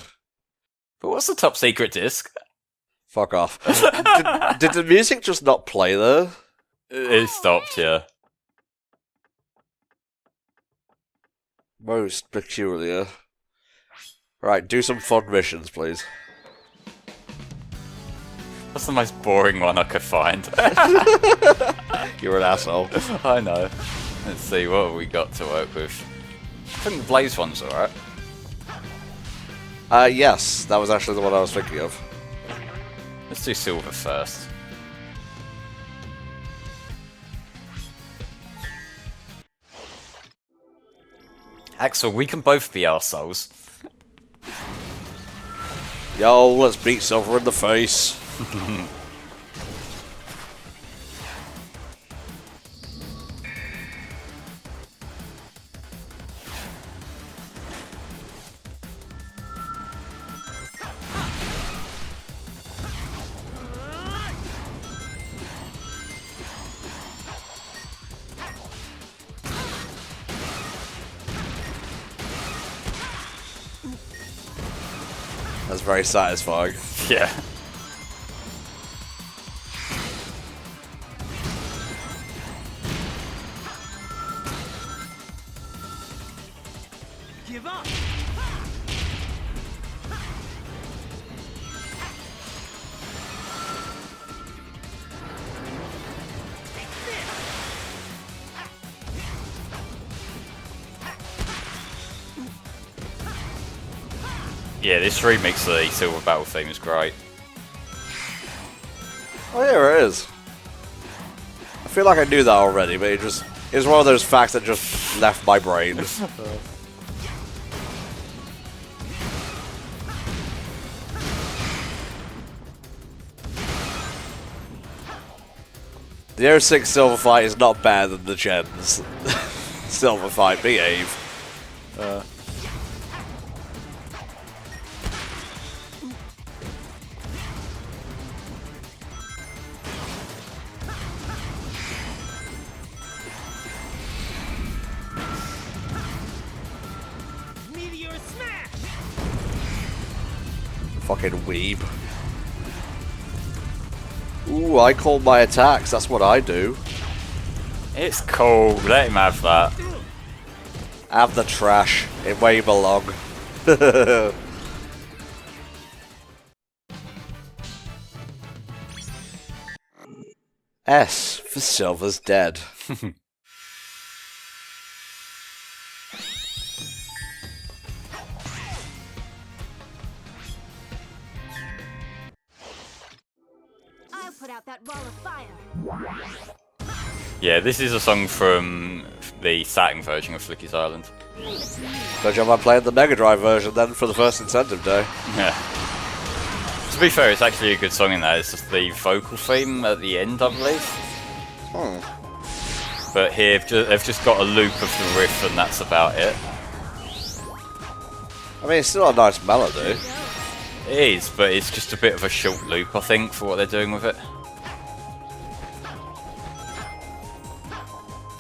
But what's the top secret disc? Fuck off. did the music just not play there? It stopped, yeah. Most peculiar. Right, do some fun missions, please. That's the most boring one I could find. You're an asshole. I know. Let's see, what have we got to work with? I think the Blaze one's alright. Yes, that was actually the one I was thinking of. Let's do Silver first. Axel, we can both be arseholes. Yo, let's beat Silver in the face. That's very satisfying. Yeah. Give up! Yeah, this remix of the Silver Battle theme is great. Oh yeah, it is. I feel like I knew that already, but it was one of those facts that just left my brain. The 06 Silver Fight is not better than the Gen's Silver Fight, behave. Meteor smash! Fucking weeb. Ooh, I call my attacks, that's what I do. It's cool, let him have that. Have the trash, in where you belong. S for Silver's dead. I'll put out that wall of fire. Yeah, this is a song from the Saturn version of Flicky's Island. Good job I'm playing the Mega Drive version then for the first incentive day. Yeah. To be fair, it's actually a good song in that. It's just the vocal theme at the end, I believe. But here, they've just got a loop of the riff and that's about it. I mean, it's still a nice melody. It is, but it's just a bit of a short loop, I think, for what they're doing with it.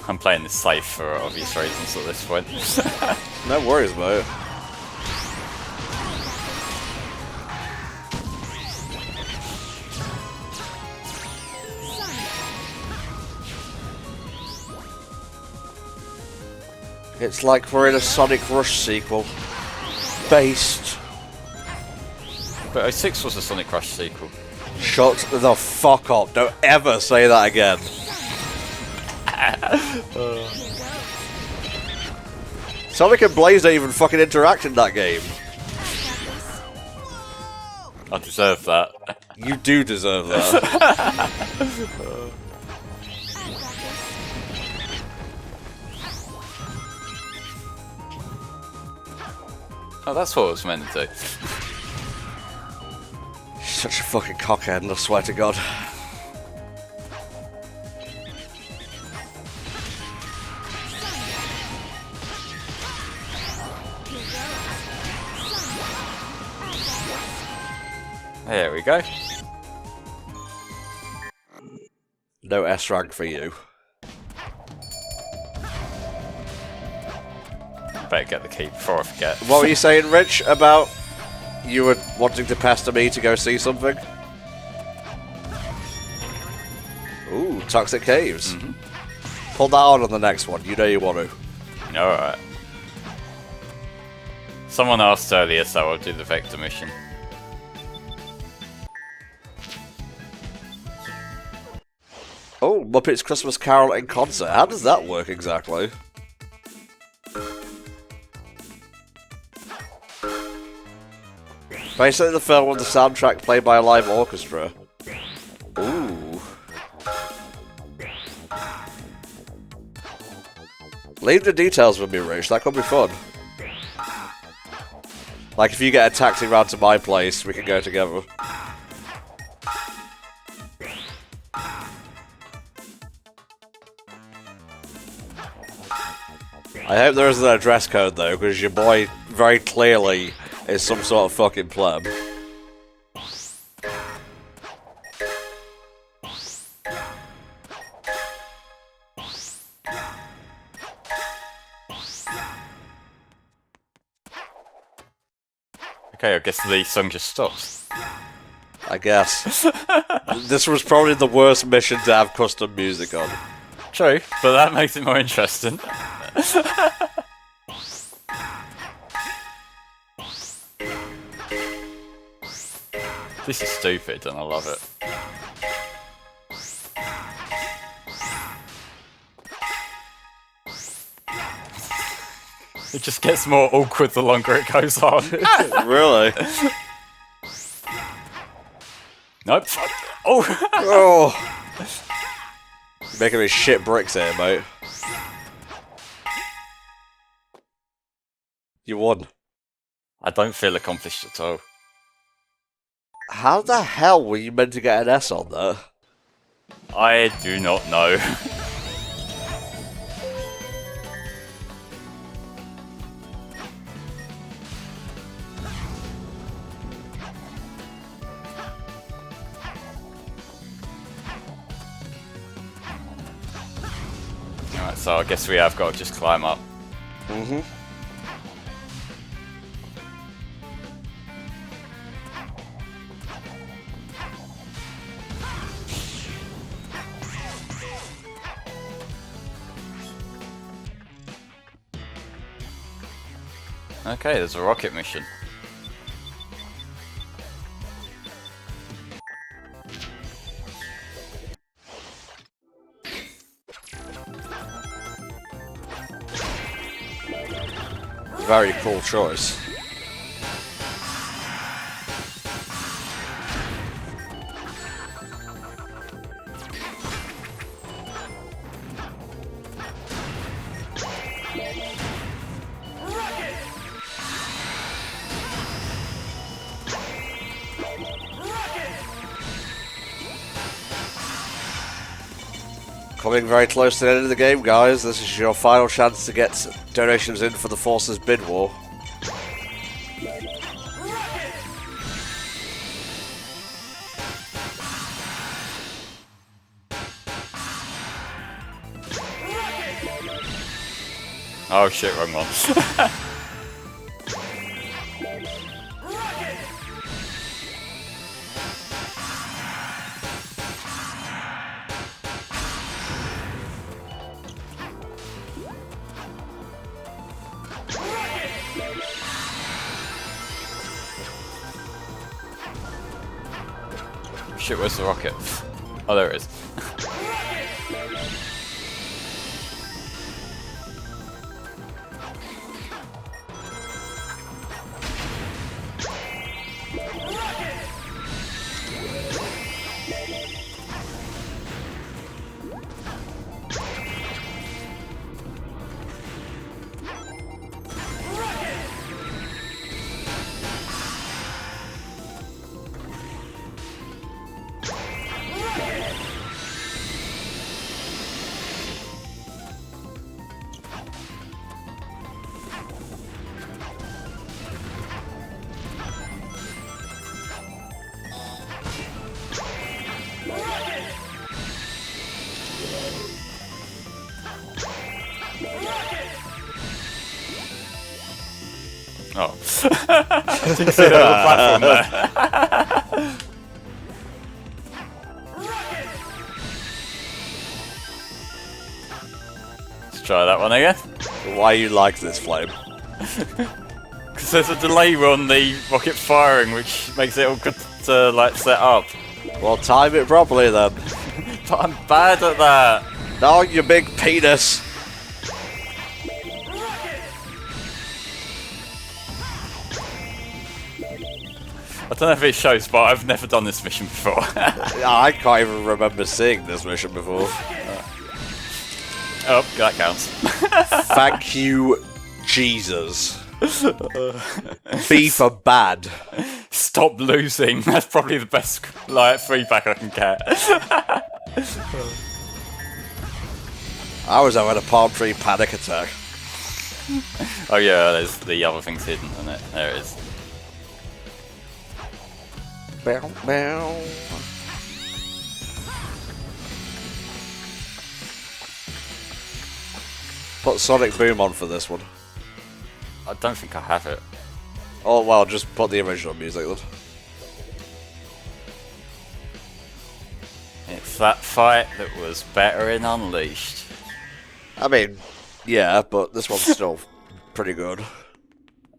I'm playing this safe for obvious reasons at this point. No worries, mate. It's like we're in a Sonic Rush sequel. Based. But 06 was a Sonic Rush sequel. Shut the fuck up. Don't ever say that again. Sonic and Blaze don't even fucking interact in that game. I deserve that. You do deserve that. Oh, that's what it was meant to do. Such a fucking cockhead, I swear to God. There we go. No S rank for you. Better get the key before I forget. What were you saying, Rich, about you were wanting to pester me to go see something? Ooh, Toxic Caves. Pull that on the next one, you know you want to. Alright. Someone asked earlier, so I'll do the Vector mission. Oh, Muppets Christmas Carol in concert. How does that work exactly? Basically the film with the soundtrack played by a live orchestra. Ooh. Leave the details with me, Rich. That could be fun. Like, if you get a taxi round to my place, we can go together. I hope there isn't a dress code, though, because your boy very clearly is some sort of fucking pleb. Okay, I guess the song just stops. I guess. This was probably the worst mission to have custom music on. True, but that makes it more interesting. This is stupid and I love it. It just gets more awkward the longer it goes on. Really? Nope. Oh! Oh! You're making me shit bricks here, mate. You won. I don't feel accomplished at all. How the hell were you meant to get an S on that? I do not know. Alright, so I guess we have got to just climb up. Mm-hmm. Okay, there's a rocket mission. Very cool choice. Coming very close to the end of the game, guys. This is your final chance to get donations in for the Forces bid war. Oh shit, wrong one. Shit, where's the rocket? Oh, there it is. Oh. Didn't see that on the platform there. Let's try that one again. Why you like this, Flame? Because there's a delay on the rocket firing, which makes it all good to like set up. Well, time it properly then. But I'm bad at that. No, you big penis. I don't know if it shows, but I've never done this mission before. I can't even remember seeing this mission before. Oh, that counts. Thank you, Jesus. B for bad. Stop losing. That's probably the best like feedback I can get. I was having a palm tree panic attack. Oh yeah, there's the other things hidden, isn't it? There it is. Bow, bow. Put Sonic Boom on for this one. I don't think I have it. Oh well, just put the original music then. It's that fight that was better in Unleashed. I mean, yeah, but this one's still pretty good.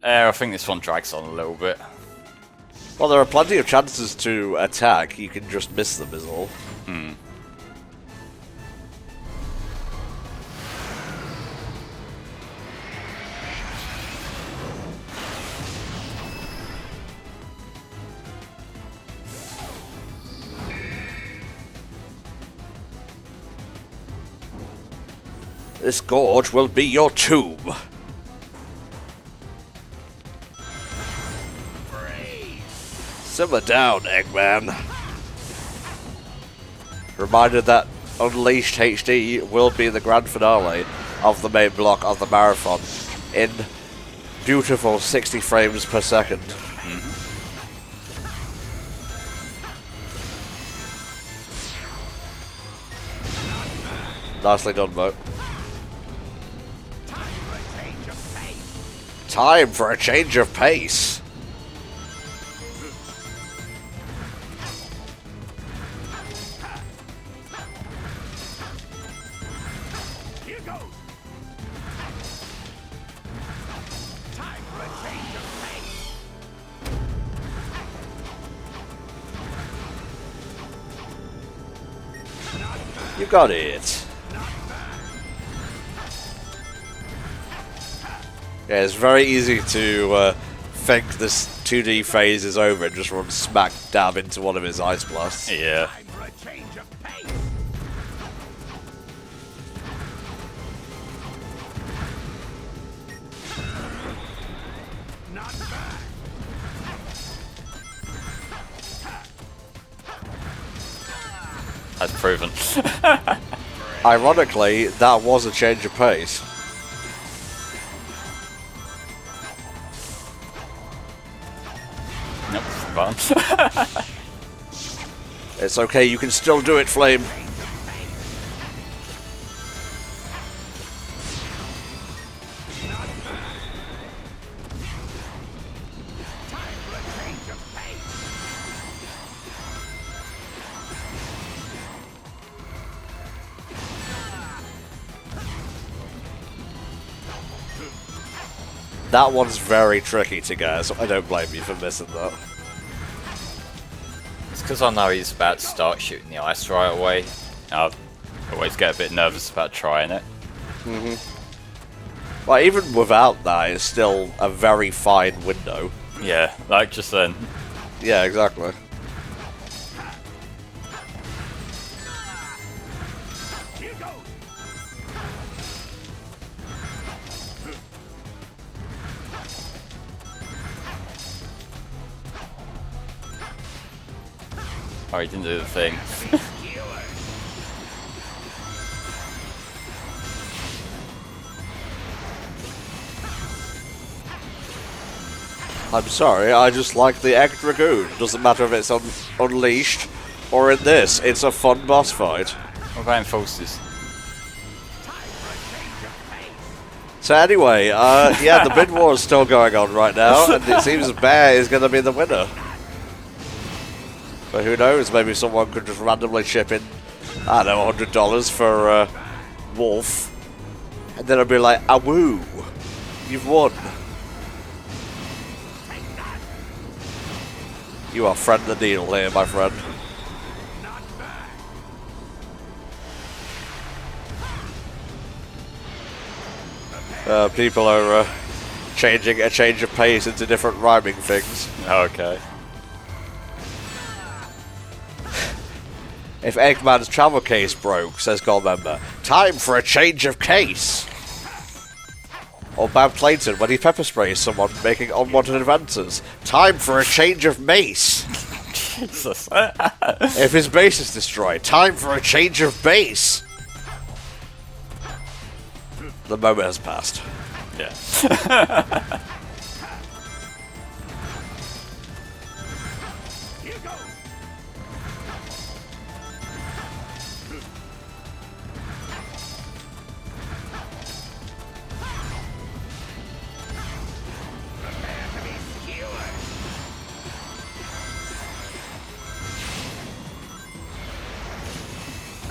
I think this one drags on a little bit. Well, there are plenty of chances to attack, you can just miss them is all. Hmm. This gorge will be your tomb. Simmer down, Eggman. Reminded that Unleashed HD will be the grand finale of the main block of the marathon in beautiful 60 frames per second. Nicely done, Mo. Time for a change of pace. Here goes. Time for a change of pace. You got it. Yeah, it's very easy to think this 2D phase is over and just run smack dab into one of his ice blasts. Yeah. Time for a change of pace. Not bad. That's proven. Ironically, that was a change of pace. Nope, fun. It's okay, you can still do it, Flame. That one's very tricky to get, so I don't blame you for missing that. It's because because I know he's about to start shooting the ice right away, I always get a bit nervous about trying it. Well, even without that, it's still a very fine window. Yeah, like just then. Yeah, exactly. Here goes. Oh, he didn't do the thing. I'm sorry, I just like the egg Dragoon. Doesn't matter if it's unleashed or in this. It's a fun boss fight. What about Enforcers? So anyway, yeah, the bid war is still going on right now, and it seems Bear is going to be the winner. But who knows, maybe someone could just randomly chip in, I don't know, $100 for Wolf. And then it'll be like, awoo, you've won. You are friend the needle here, my friend. People are changing a change of pace into different rhyming things. Okay. If Eggman's travel case broke, says Goldmember, time for a change of case. Or Bab Clayton when he pepper sprays someone making unwanted advances. Time for a change of mace. Jesus. If his base is destroyed, time for a change of base. The moment has passed. Yeah. Here goes.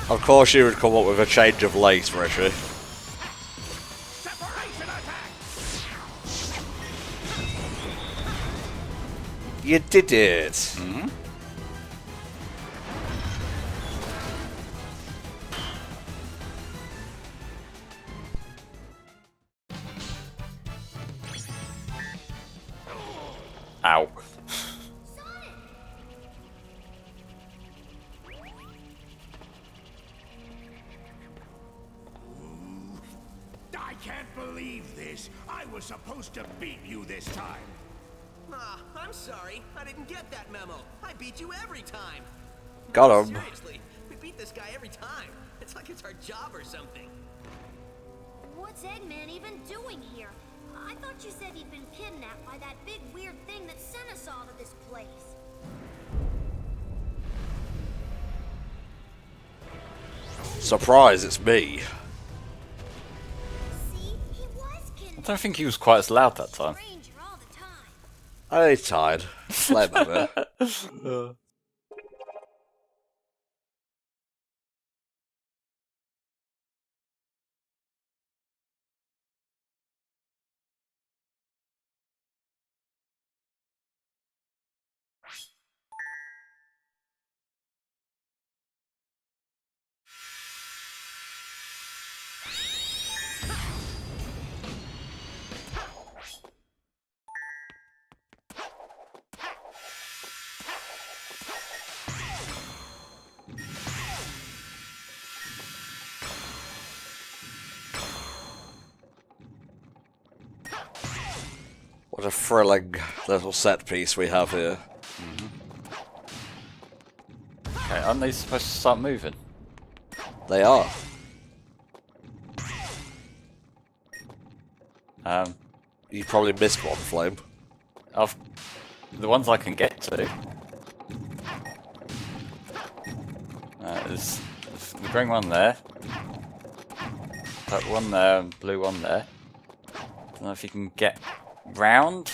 Of course you would come up with a change of lace, Richie. Separation attack. You did it. Ow. I can't believe this. I was supposed to beat you this time. Ah, I'm sorry. I didn't get that memo. I beat you every time. Got him. Seriously, we beat this guy every time. It's like it's our job or something. What's Eggman even doing here? I thought you said he'd been kidnapped by that big weird thing that sent us all to this place. Surprise, it's me. See, he was I kidnapped. don't think he was quite as loud that time. Ranger all the time. I'm tired. Let me know. What a thrilling little set piece we have here. Okay, aren't they supposed to start moving? They are. You probably missed one, Flame. The ones I can get to. There's the green one there. That one there and blue one there. Don't know if you can get round.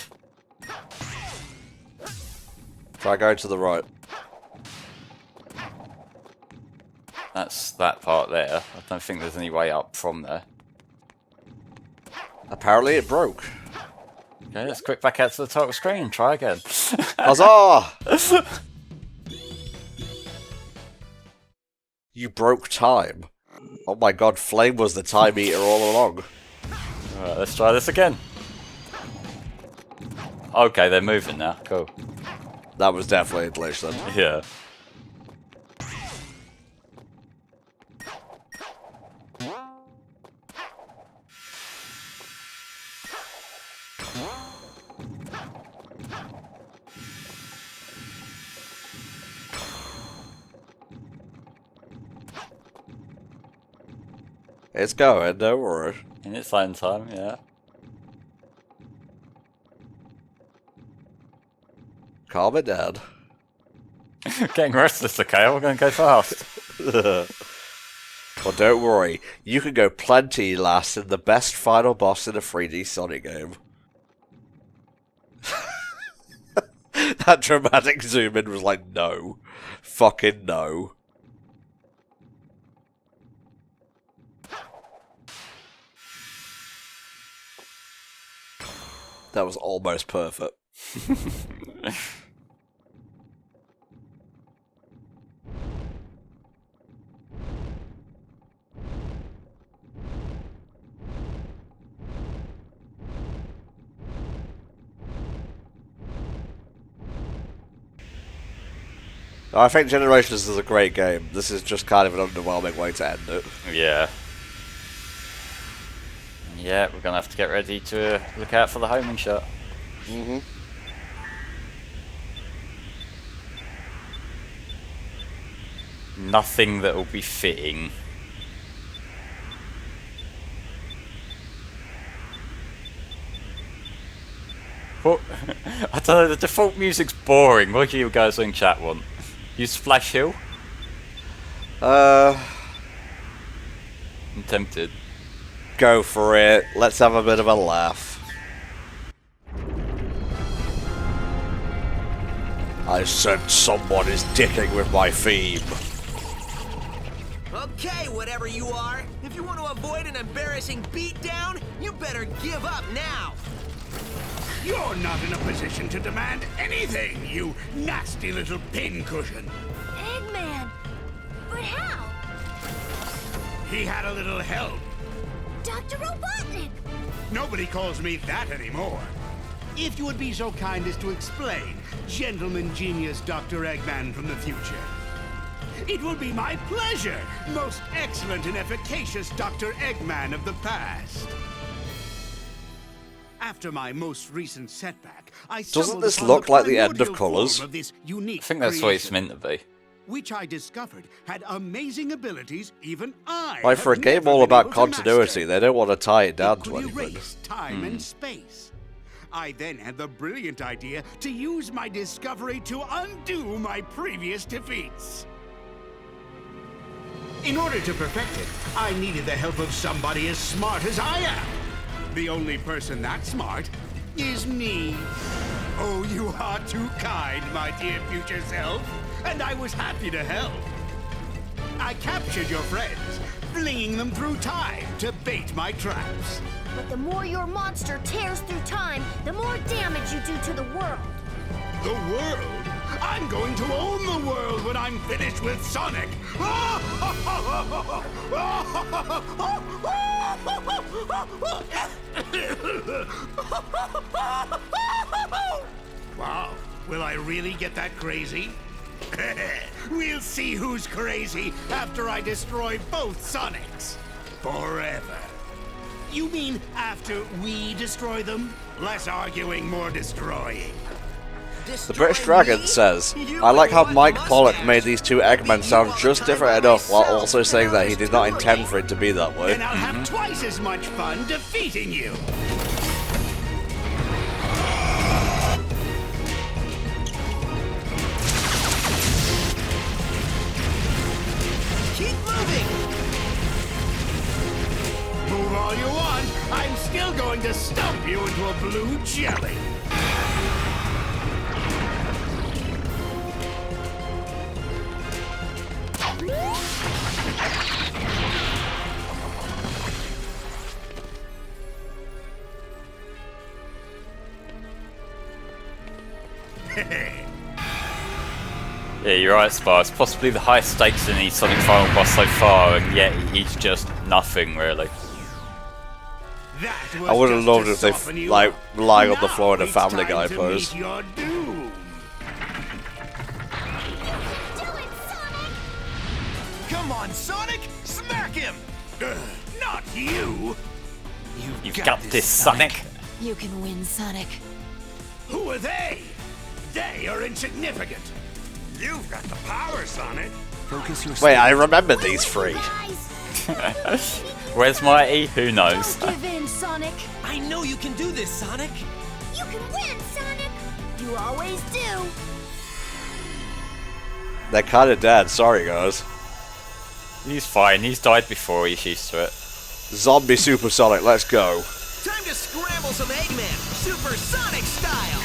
Try going to the right. That's that part there. I don't think there's any way up from there. Apparently it broke. Okay, let's quick back out to the title screen and try again. Huzzah! You broke time. Oh my god, Flame was the time eater all along. Alright, let's try this again. Okay, they're moving now. Cool. That was definitely a glitch then. Yeah. It's going, don't worry. In its own time, yeah. Calm it down. Getting restless, okay? We're going to go fast. Well, don't worry. You can go plenty last in the best final boss in a 3D Sonic game. That dramatic zoom in was like, no. Fucking no. That was almost perfect. I think Generations is a great game. This is just kind of an underwhelming way to end it. Yeah. Yeah, we're going to have to get ready to look out for the homing shot. Mm-hmm. Nothing that will be fitting. What? I don't know, the default music's boring. What do you guys in chat want? Use Splash Hill? I'm tempted. Go for it. Let's have a bit of a laugh. I sense someone is dicking with my theme. Okay, whatever you are. If you want to avoid an embarrassing beatdown, you better give up now. You're not in a position to demand anything, you nasty little pincushion. Eggman! But how? He had a little help. Dr. Robotnik! Nobody calls me that anymore. If you would be so kind as to explain, gentleman genius Dr. Eggman from the future. It will be my pleasure, most excellent and efficacious Dr. Eggman of the past. After my most recent setback, I Doesn't this upon look like the end of primordial Colours? form of this unique I think that's what it's creation, meant to be. which I discovered had amazing abilities even I Like, for a have game never all been about able to continuity, master. they don't want to tie it down It to could anything. erase time and space. I then had the brilliant idea to use my discovery to undo my previous defeats. In order to perfect it, I needed the help of somebody as smart as I am. The only person that smart is me. Oh, you are too kind, my dear future self, and I was happy to help. I captured your friends, flinging them through time to bait my traps. But the more your monster tears through time, the more damage you do to the world. The world? I'm going to own the world when I'm finished with Sonic! Wow, will I really get that crazy? We'll see who's crazy after I destroy both Sonics. Forever. You mean after we destroy them? Less arguing, more destroying. The British Dragon says, I like how Mike Pollock made these two Eggmen sound just different enough while also saying that he did not intend for it to be that way. Then I'll have twice as much fun defeating you. Keep moving! Move all you want, I'm still going to stump you into a blue jelly. Yeah, you're right, Sparks. Possibly the highest stakes in the Sonic final boss so far, and yet he's just nothing really. I would have loved if they like lying on the floor in a Family Guy pose. Your doom. Come on, Sonic! Smack him! Not you. You've got this, Sonic. You can win, Sonic. Who are they? They are insignificant. You've got the power, Sonic. Focus your Wait, I remember these three. Where's Mighty? Who knows? Don't give in, Sonic. I know you can do this, Sonic. You can win, Sonic. You always do. They're kind of dead. Sorry, guys. He's fine. He's died before. He's used to it. Zombie Super Sonic, let's go. Time to scramble some Eggman, Super Sonic style.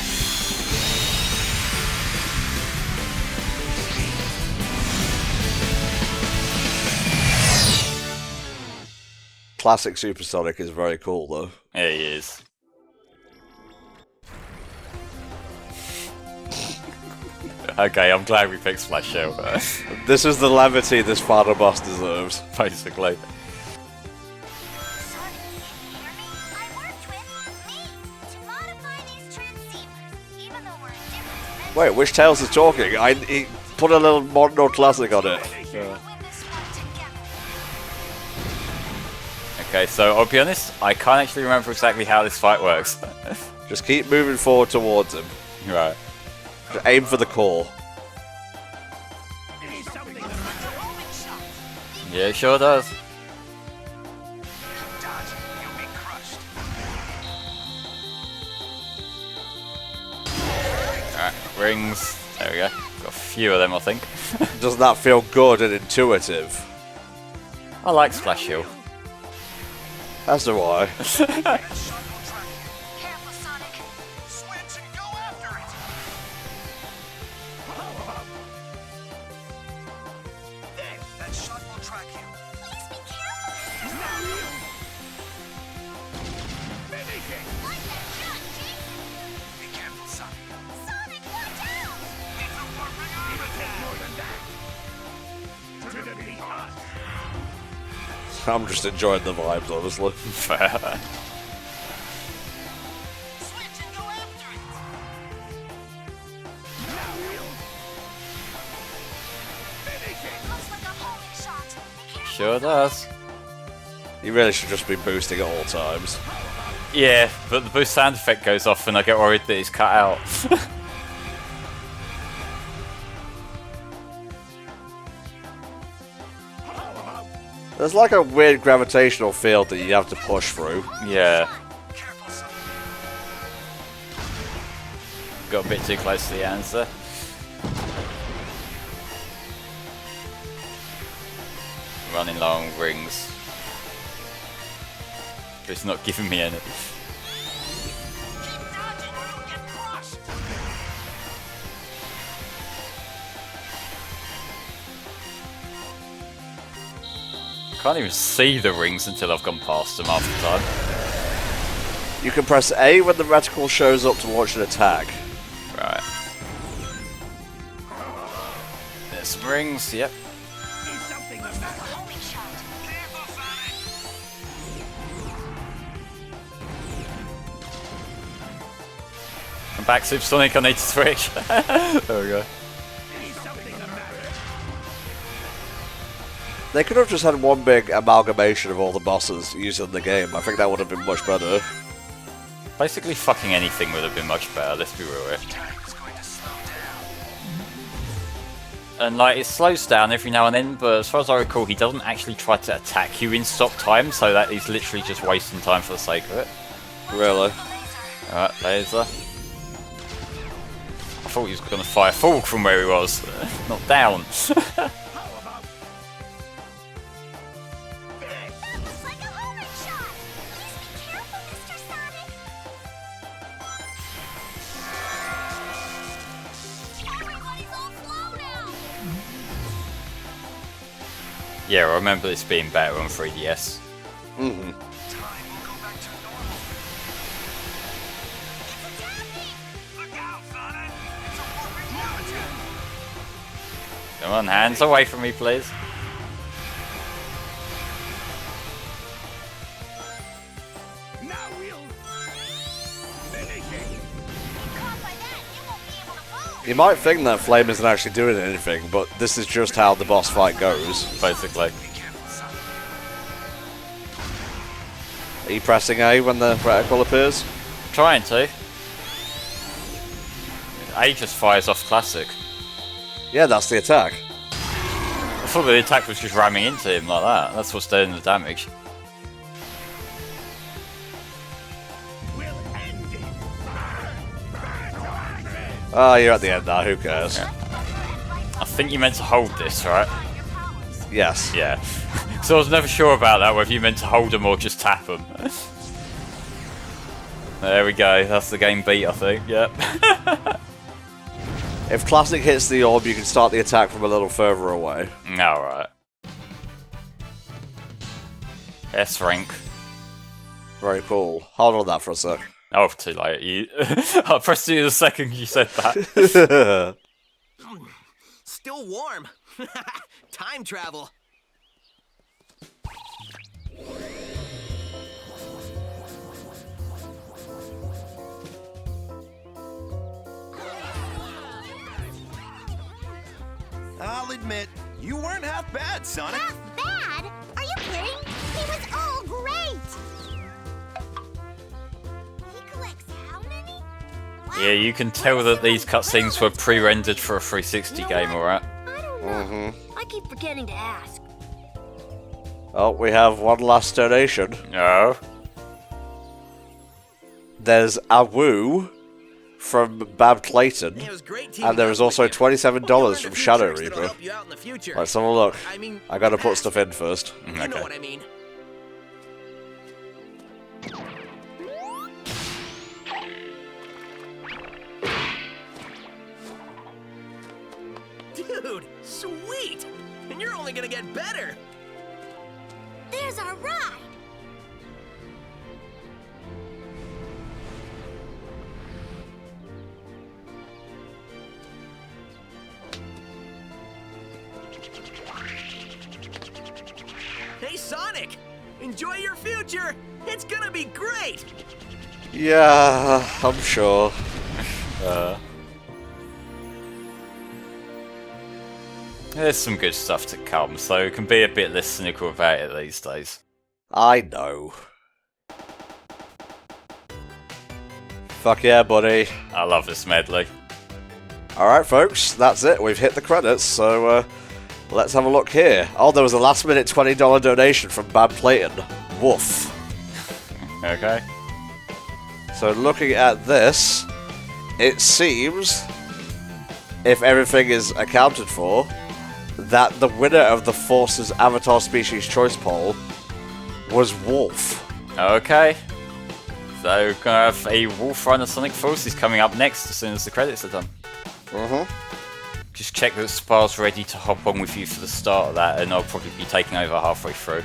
Classic Super Sonic is very cool, though. Yeah, he is. Okay, I'm glad we picked Splash Shell. This is the levity this final boss deserves. Basically. Sonic, can you hear me? I worked with me to modify these transceivers, even though we're in different dimensions. Wait, which Tails is talking? He put a little Mondo Classic on it. We'll win this one together. Okay, so I'll be honest, I can't actually remember exactly how this fight works. Just keep moving forward towards him. Right. Just aim for the core. Yeah, it sure does. Alright, rings. There we go. Got a few of them, I think. Doesn't that feel good and intuitive? I like Splash Hill. That's the why. Careful, Sonic. Switch and go after it. That shot will track you. Please be careful, Mr. Sonic. Like that shot, Jason. Be careful, Sonic. Sonic, watch out! I'm just enjoying the vibes, honestly. Fair. Switch and go after it. Looks like a homing shot. Be careful. Sure does. You really should just be boosting at all times. Yeah, but the boost sound effect goes off and I get worried that he's cut out. There's like a weird gravitational field that you have to push through. Yeah. Careful, Sonic. Got a bit too close to the answer. Running low on rings. But it's not giving me any. Keep dodging or you'll get crushed. Can't even see the rings until I've gone past them half the time. You can press A when the reticle shows up to launch an attack. Right. There's some rings, yep. Is something the matter? Homing shot. Careful, Sonic. I'm back, Super Sonic, I need to switch. There we go. Is something the matter? They could have just had one big amalgamation of all the bosses used in the game. I think that would have been much better. Basically, fucking anything would have been much better, let's be real here. Time's going to slow down. And like, it slows down every now and then, but as far as I recall, he doesn't actually try to attack you in stop time, so that is literally just wasting time for the sake of it. Really? Alright, laser. I thought he was going to fire forward from where he was, not down. That looks like a homing shot. Please be careful, Mr. Sonic. Everybody's all slow now. Yeah, I remember this being better on 3DS. Mm-hmm. Time will go back to normal. It's attacking. Look out, Sonic. It's a warping gravity. Come on, hands away from me, please. Now we'll finish it. Caught by that, you won't be able to follow. You might think that Flame isn't actually doing anything, but this is just how the boss fight goes. Basically. Are you pressing A when the reticle appears? Trying to. A just fires off classic. Yeah, that's the attack. I thought the attack was just ramming into him like that. That's what's doing the damage. We'll end it. Ah, you're at the end now, who cares? I think you meant to hold this, right? Yes. Yeah. So I was never sure about that, whether you meant to hold them or just tap them. There we go, that's the game beat, I think, yep. If Classic hits the orb, you can start the attack from a little further away. Alright. S rank. Very cool. Hold on that for a sec. Oh, too late. You I pressed it the second you said that. Still warm. Time travel. I'll admit, you weren't half bad, Sonic. Half bad? Are you kidding? He was all great. He collects how many? Wow. Yeah, you can tell that these cutscenes were pre-rendered for a 360 You know game, what? alright? I don't know. I keep forgetting to ask. Oh, we have one last donation. No. There's a woo from Bab Clayton. It was great teaming And there up is also with you. $27 Hope you learned from a few Shadow tricks that'll Reaper. help you out in the future. Let's have a look. I mean, I gotta put past stuff in first. You know Okay. what I mean. Dude, sweet! And you're only gonna get better! There's our ride. Hey, Sonic! Enjoy your future! It's gonna be great! Yeah, I'm sure. There's some good stuff to come, so you can be a bit less cynical about it these days. I know. Fuck yeah, buddy. I love this medley. Alright, folks, that's it. We've hit the credits, so let's have a look here. Oh, there was a last minute $20 donation from Bab Clayton. Woof. Okay. So looking at this, it seems, if everything is accounted for, that the winner of the Force's Avatar Species Choice Poll was Wolf. Okay. So we're gonna have a Wolf Runner Sonic Forces coming up next as soon as the credits are done. Just check that Spar's ready to hop on with you for the start of that, and I'll probably be taking over halfway through.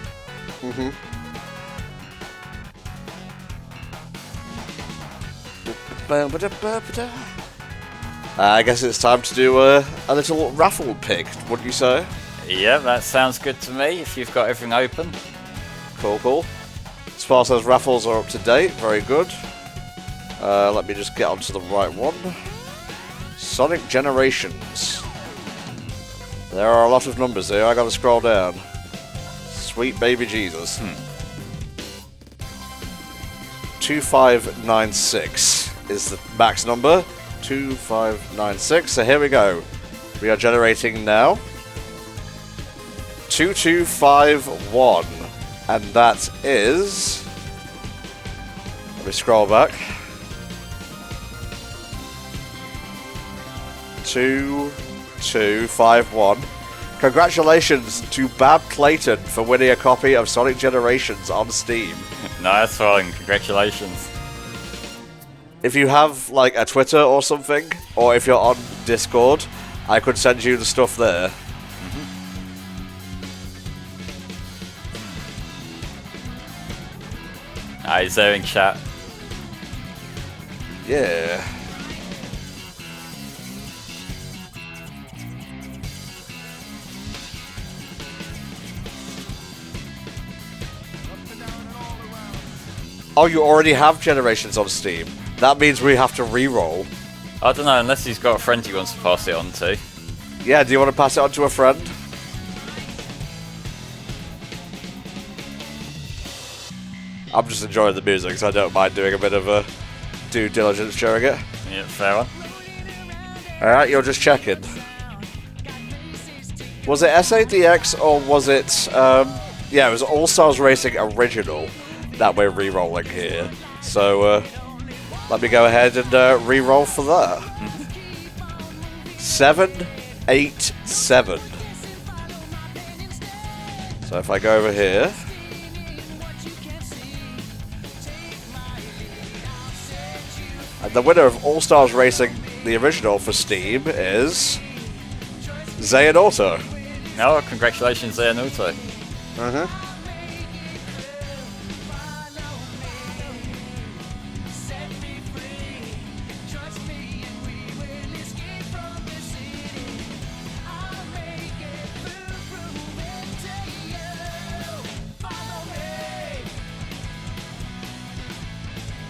I guess it's time to do a little raffle pick, wouldn't you say? Yeah, that sounds good to me, if you've got everything open. Cool, cool. Spar says raffles are up to date, very good. Let me just get onto the right one. Sonic Generations. There are a lot of numbers here, I gotta scroll down. Sweet baby Jesus. 2596 is the max number. 2596, so here we go. We are generating now. 2251. And that is... Let me scroll back. 2251. Congratulations to Bab Clayton for winning a copy of Sonic Generations on Steam. No, that's fine. Congratulations. If you have like a Twitter or something, or if you're on Discord, I could send you the stuff there. He's there in chat. Yeah. Oh, you already have Generations on Steam. That means we have to re-roll. I don't know, unless he's got a friend he wants to pass it on to. Yeah, do you want to pass it on to a friend? I'm just enjoying the music, so I don't mind doing a bit of due diligence during it. Yeah, fair one. Alright, you're just checking. Was it SADX or was it... yeah, it was All-Stars Racing Original that we're re-rolling here. So, let me go ahead and re-roll for that. 7, 8, 7. So if I go over here... And the winner of All-Stars Racing, the original for Steam, is... Zayn Auto. Oh, congratulations, Zayn Auto.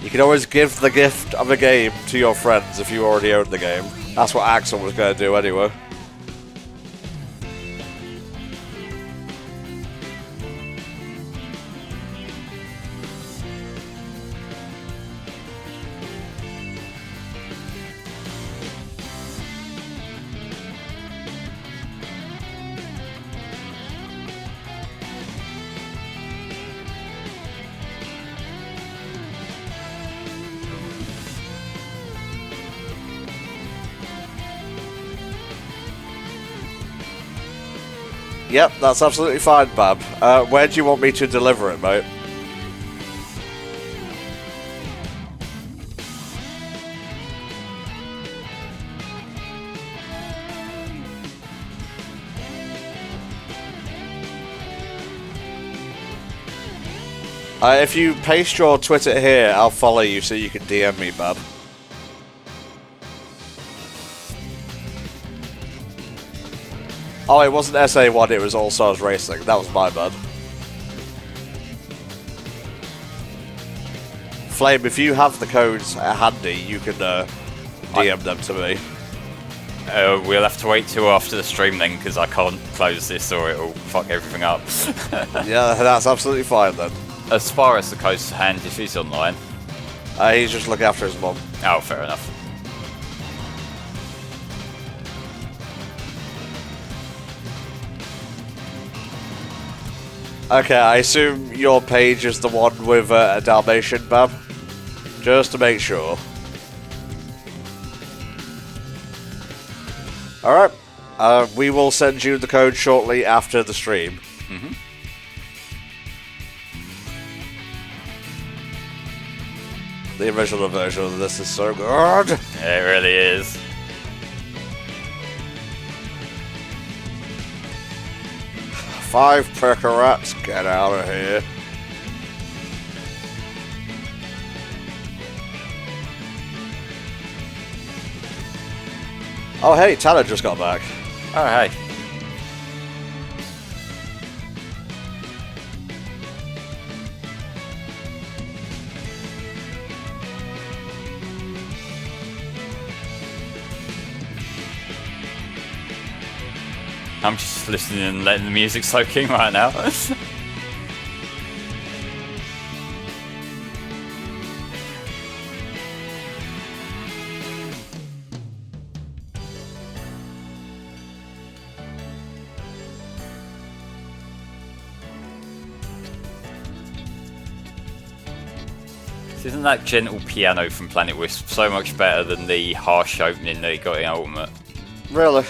You can always give the gift of a game to your friends if you already own the game. That's what Axel was going to do anyway. Yep, that's absolutely fine, Bab. Where do you want me to deliver it, mate? If you paste your Twitter here, I'll follow you so you can DM me, Bab. Oh, it wasn't SA1, it was All Stars Racing. That was my bad. Flame, if you have the codes handy, you can DM them to me. We'll have to wait till after the stream then, because I can't close this or it'll fuck everything up. Yeah, that's absolutely fine then. As far as the code's to hand, if he's online. He's just looking after his mum. Oh, fair enough. Okay, I assume your page is the one with a Dalmatian, Bab? Just to make sure. Alright, we will send you the code shortly after the stream. Mm-hmm. The original version of this is so good. Yeah, it really is. Five pricker rats, get out of here. Oh hey, Tanner just got back. Oh, hey. I'm just listening and letting the music soak in right now. Isn't that gentle piano from Planet Wisp so much better than the harsh opening that he got in Ultimate? Really?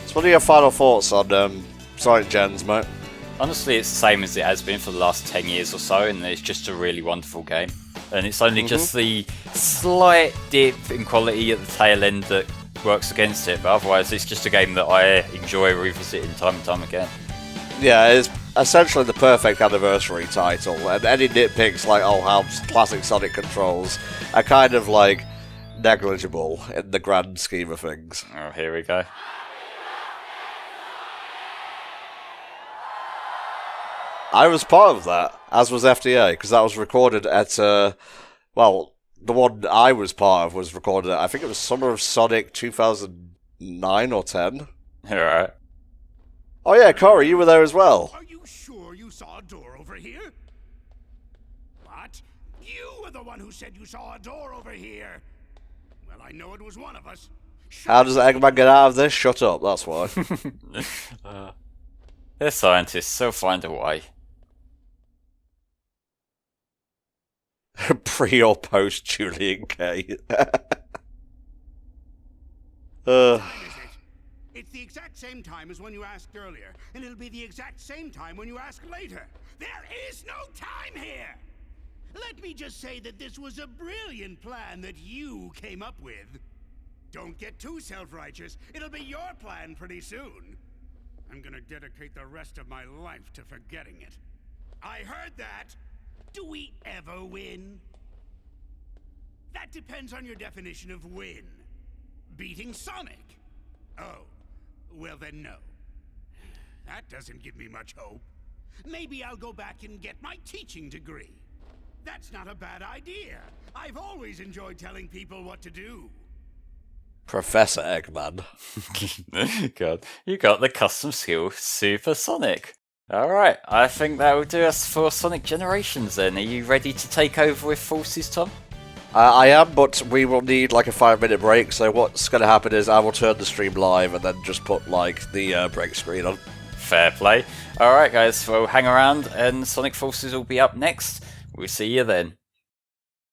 So what are your final thoughts on Sonic Gens, mate? Honestly, it's the same as it has been for the last 10 years or so, and it's just a really wonderful game. And it's only just the slight dip in quality at the tail end that works against it, but otherwise it's just a game that I enjoy revisiting time and time again. Yeah, it's, essentially the perfect anniversary title, and any nitpicks like, oh, how classic Sonic controls are kind of like negligible in the grand scheme of things. Oh, here we go. I was part of that, as was FDA, because that was recorded at, well, the one I was part of was recorded at, I think it was summer of Sonic 2009 or 10. Alright. Oh yeah, Corey, you were there as well. Are you sure you saw a door over here? What? You were the one who said you saw a door over here. Well, I know it was one of us. How does Eggman get out of this? Shut up, that's why. They're scientists, they'll find a way. Pre or post Julian K. Time is it? It's the exact same time as when you asked earlier, and it'll be the exact same time when you ask later. There is no time here! Let me just say that this was a brilliant plan that you came up with. Don't get too self-righteous. It'll be your plan pretty soon. I'm gonna dedicate the rest of my life to forgetting it. I heard that! Do we ever win? That depends on your definition of win. Beating Sonic? Oh, well then no. That doesn't give me much hope. Maybe I'll go back and get my teaching degree. That's not a bad idea. I've always enjoyed telling people what to do. Professor Eggman. God, you got the custom skill Super Sonic. Alright, I think that will do us for Sonic Generations then. Are you ready to take over with Forces, Tom? I am, but we will need like a 5-minute break, so what's going to happen is I will turn the stream live and then just put like the break screen on. Fair play. Alright guys, well hang around and Sonic Forces will be up next. We'll see you then.